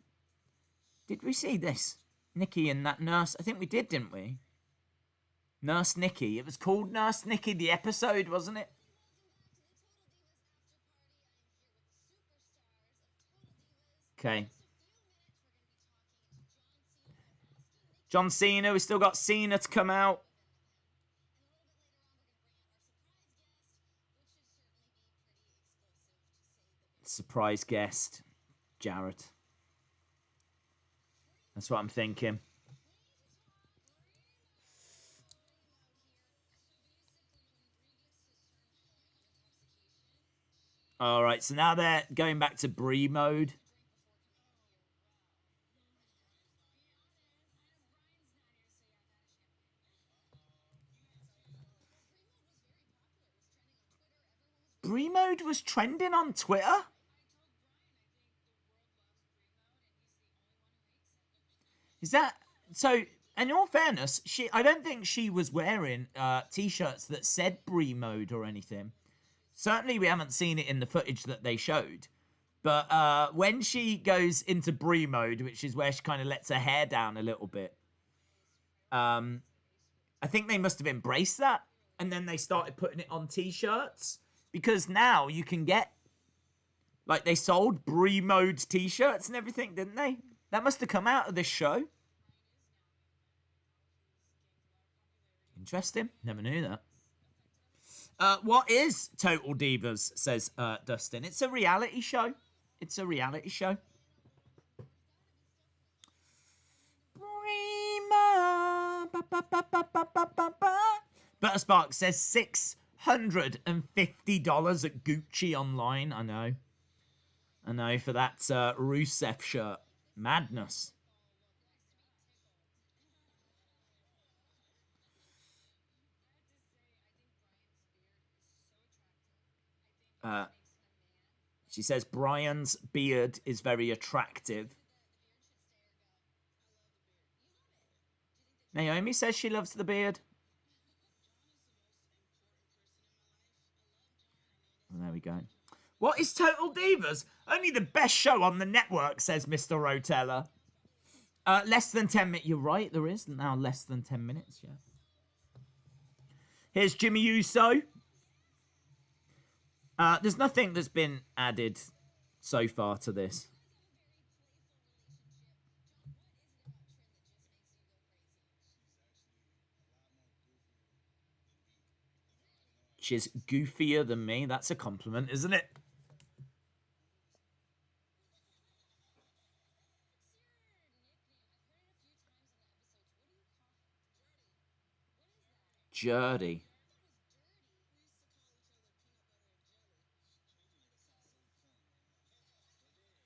did we see this? Nikki and that nurse. I think we did, didn't we? Nurse Nikki. It was called Nurse Nikki, the episode, wasn't it? Okay. John Cena. We still got Cena to come out. Surprise guest. Jarrett. That's what I'm thinking. All right, so now they're going back to Brie mode. Brie mode was trending on Twitter? Is that... So, in all fairness, I don't think she was wearing T-shirts that said Brie mode or anything. Certainly, we haven't seen it in the footage that they showed. But when she goes into Brie mode, which is where she kind of lets her hair down a little bit, I think they must have embraced that. And then they started putting it on T-shirts. Because now you can get... Like, they sold Brie mode T-shirts and everything, didn't they? That must have come out of this show. Interesting. Never knew that. What is Total Divas, says Dustin. It's a reality show. It's a reality show. Butterspark says $650 at Gucci online. I know, for that Rusev shirt. Madness. She says Brian's beard is very attractive. Naomi says she loves the beard. There we go. What is Total Divas? Only the best show on the network, says Mr. Rotella. Less than 10 minutes. You're right, there is now less than 10 minutes, yeah. Here's Jimmy Uso. There's nothing that's been added so far to this. She's goofier than me. That's a compliment, isn't it? Jerdy.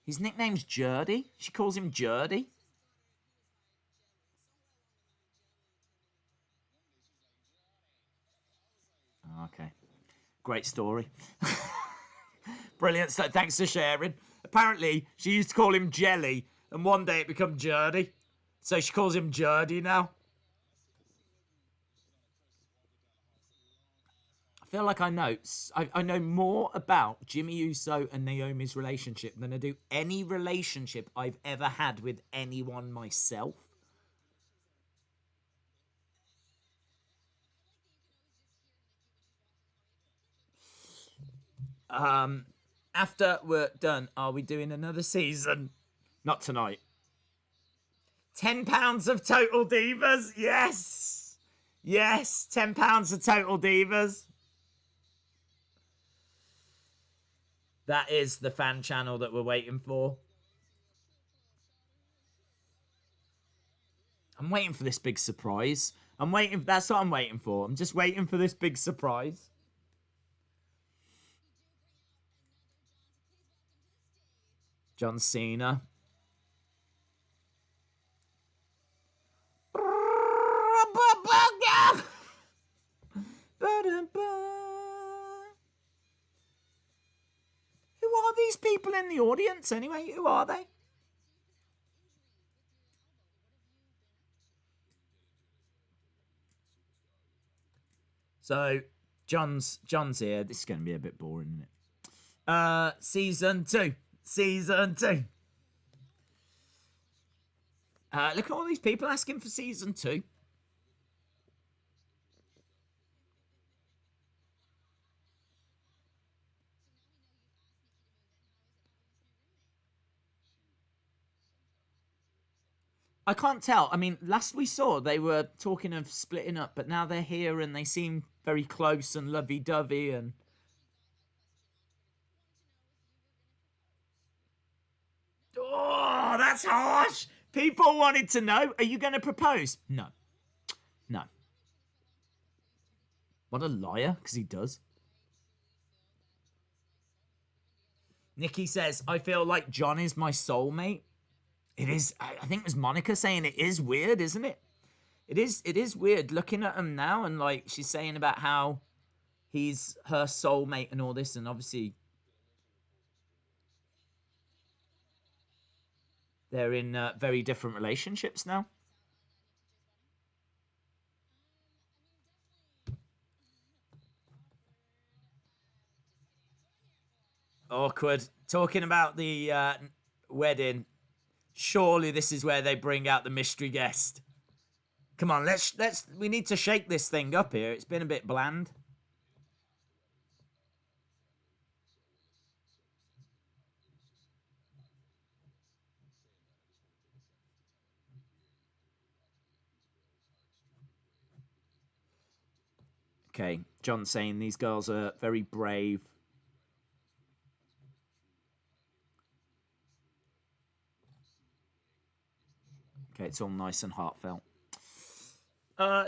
His nickname's Jerdy? She calls him Jerdy? Okay. Great story. Brilliant. So thanks for sharing. Apparently, she used to call him Jelly, and one day it became Jerdy. So she calls him Jerdy now. I feel like I know more about Jimmy Uso and Naomi's relationship than I do any relationship I've ever had with anyone myself. After we're done, are we doing another season? Not tonight. £10 of Total Divas. Yes. Yes. £10 of Total Divas. That is the fan channel that we're waiting for. I'm waiting for this big surprise. That's what I'm waiting for. I'm just waiting for this big surprise. John Cena. Who are these people in the audience anyway? Who are they? So, John's here. This is going to be a bit boring, isn't it? Season 2. Season 2. Look at all these people asking for season 2. I can't tell. I mean, last we saw, they were talking of splitting up, but now they're here and they seem very close and lovey-dovey and... Oh, that's harsh! People wanted to know, are you going to propose? No. No. What a liar, because he does. Nikki says, I feel like John is my soulmate. It is, I think it was Monica saying it is weird, isn't it? It is weird looking at him now, and like she's saying about how he's her soulmate and all this, and obviously they're in very different relationships now. Awkward. Talking about the wedding. Surely this is where they bring out the mystery guest. Come on, we need to shake this thing up here. It's been a bit bland. Okay, John saying these girls are very brave. Okay, it's all nice and heartfelt.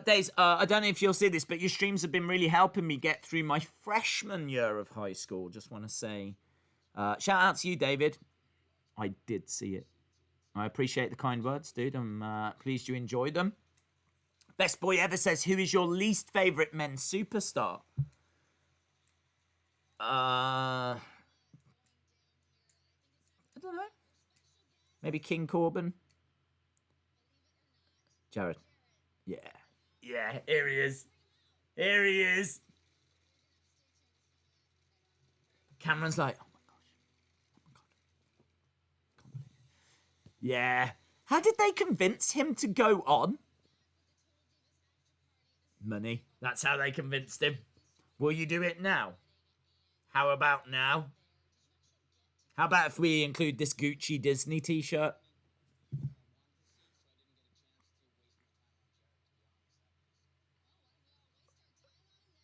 Days, I don't know if you'll see this, but your streams have been really helping me get through my freshman year of high school. Just want to say, shout out to you, David. I did see it. I appreciate the kind words, dude. I'm pleased you enjoyed them. Best Boy Ever says, who is your least favourite men's superstar? I don't know. Maybe King Corbin? Jared. Yeah. Yeah, here he is. Here he is. Cameron's like, oh my gosh. Oh my God. Yeah. How did they convince him to go on? Money. That's how they convinced him. Will you do it now? How about now? How about if we include this Gucci Disney t-shirt?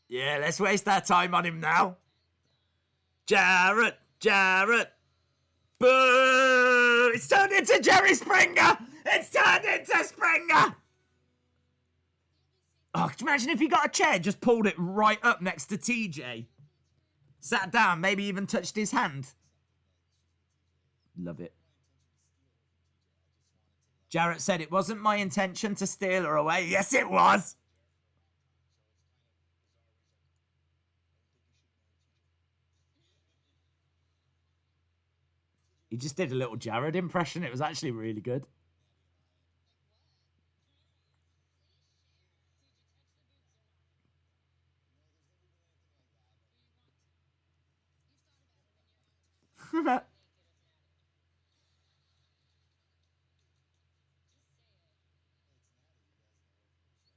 Yeah, let's waste our time on him now. Jarrett! Boo! It's turned into Jerry Springer! It's turned into Springer! Oh, could you imagine if he got a chair, just pulled it right up next to TJ? Sat down, maybe even touched his hand. Love it. Jarrett said, it wasn't my intention to steal her away. Yes, it was. He just did a little Jared impression. It was actually really good.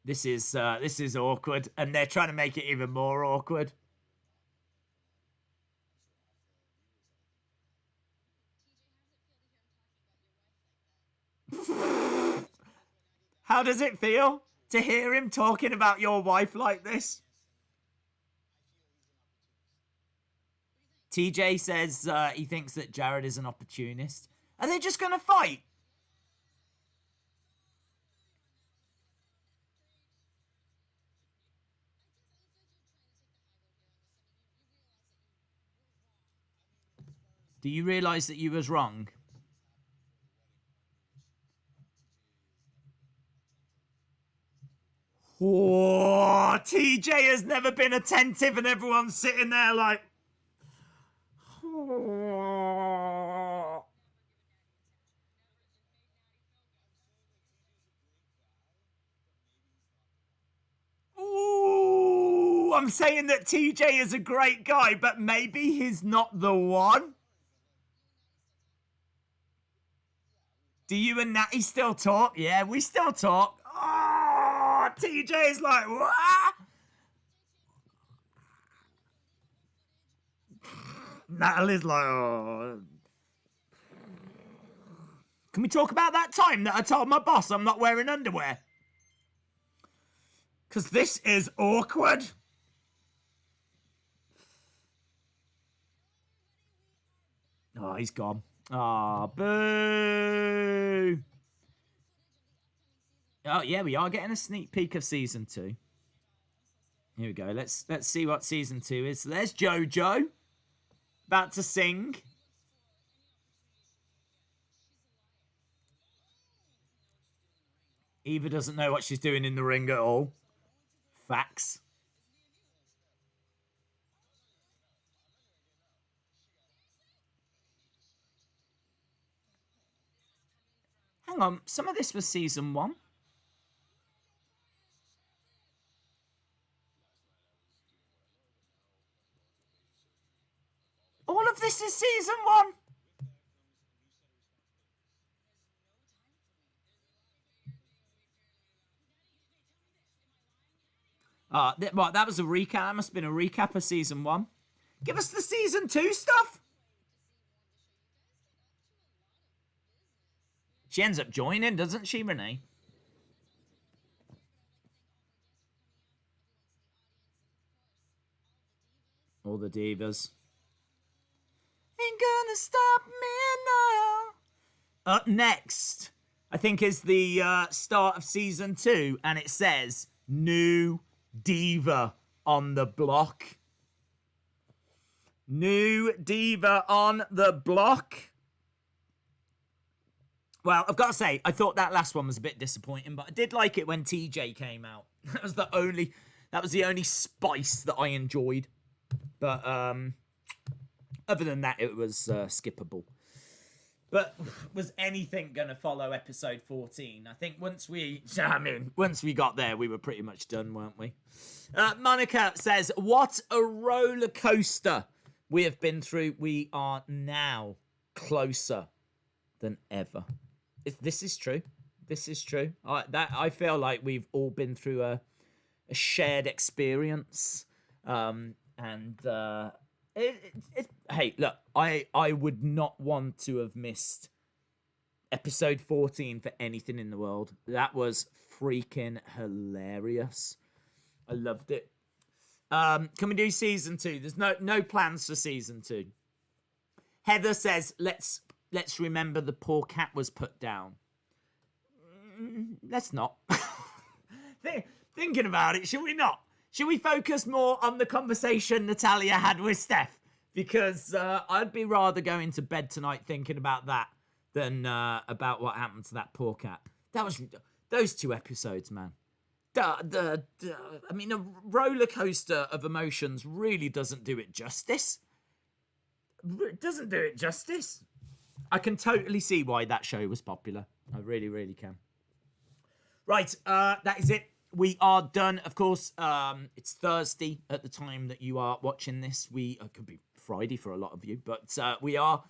This is awkward, and they're trying to make it even more awkward. How does it feel to hear him talking about your wife like this? TJ says he thinks that Jared is an opportunist. Are they just going to fight? Do you realise that you was wrong? Whoa, TJ has never been attentive and everyone's sitting there like... Ooh, I'm saying that TJ is a great guy, but maybe he's not the one. Do you and Natty still talk? Yeah, we still talk. Oh, TJ's like, what? Natalie's like, oh. Can we talk about that time that I told my boss I'm not wearing underwear? Because this is awkward. Oh, he's gone. Ah, oh, boo. Oh, yeah, we are getting a sneak peek of season 2. Here we go. Let's see what season 2 is. So there's JoJo. About to sing. Eva doesn't know what she's doing in the ring at all. Facts. Hang on, some of this was season 1. All of this is season 1. Well, that was a recap. That must have been a recap of season 1. Give us the season 2 stuff. She ends up joining, doesn't she, Renee? All the divas. Ain't gonna stop me now. Up next, I think, is the start of season 2, and it says new diva on the block. New diva on the block. Well, I've got to say, I thought that last one was a bit disappointing, but I did like it when TJ came out. That was the only spice that I enjoyed. But other than that, it was skippable. But was anything going to follow episode 14? I think once we got there, we were pretty much done, weren't we? Monica says, what a roller coaster we have been through. We are now closer than ever. This is true. This is true. I feel like we've all been through a shared experience. Hey, look, I would not want to have missed episode 14 for anything in the world. That was freaking hilarious. I loved it. Can we do season 2? There's no plans for season 2. Heather says, let's remember the poor cat was put down. Let's not. Thinking about it, should we not? Should we focus more on the conversation Natalya had with Steph? Because I'd be rather going to bed tonight thinking about that than about what happened to that poor cat. That was those 2 episodes, man. I mean, a roller coaster of emotions really doesn't do it justice. It doesn't do it justice. I can totally see why that show was popular. I really, really can. Right, that is it. We are done. Of course, it's Thursday at the time that you are watching this. It could be Friday for a lot of you, but we are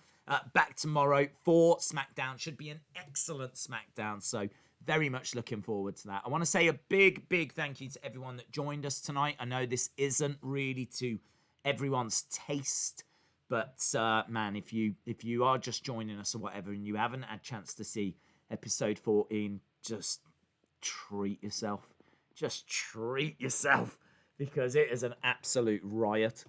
back tomorrow for SmackDown. Should be an excellent SmackDown, so very much looking forward to that. I want to say a big, big thank you to everyone that joined us tonight. I know this isn't really to everyone's taste, but man, if you are just joining us or whatever and you haven't had a chance to see episode 14. Just treat yourself. Just treat yourself, because it is an absolute riot.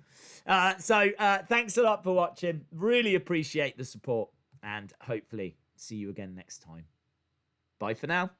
So thanks a lot for watching. Really appreciate the support, and hopefully see you again next time. Bye for now.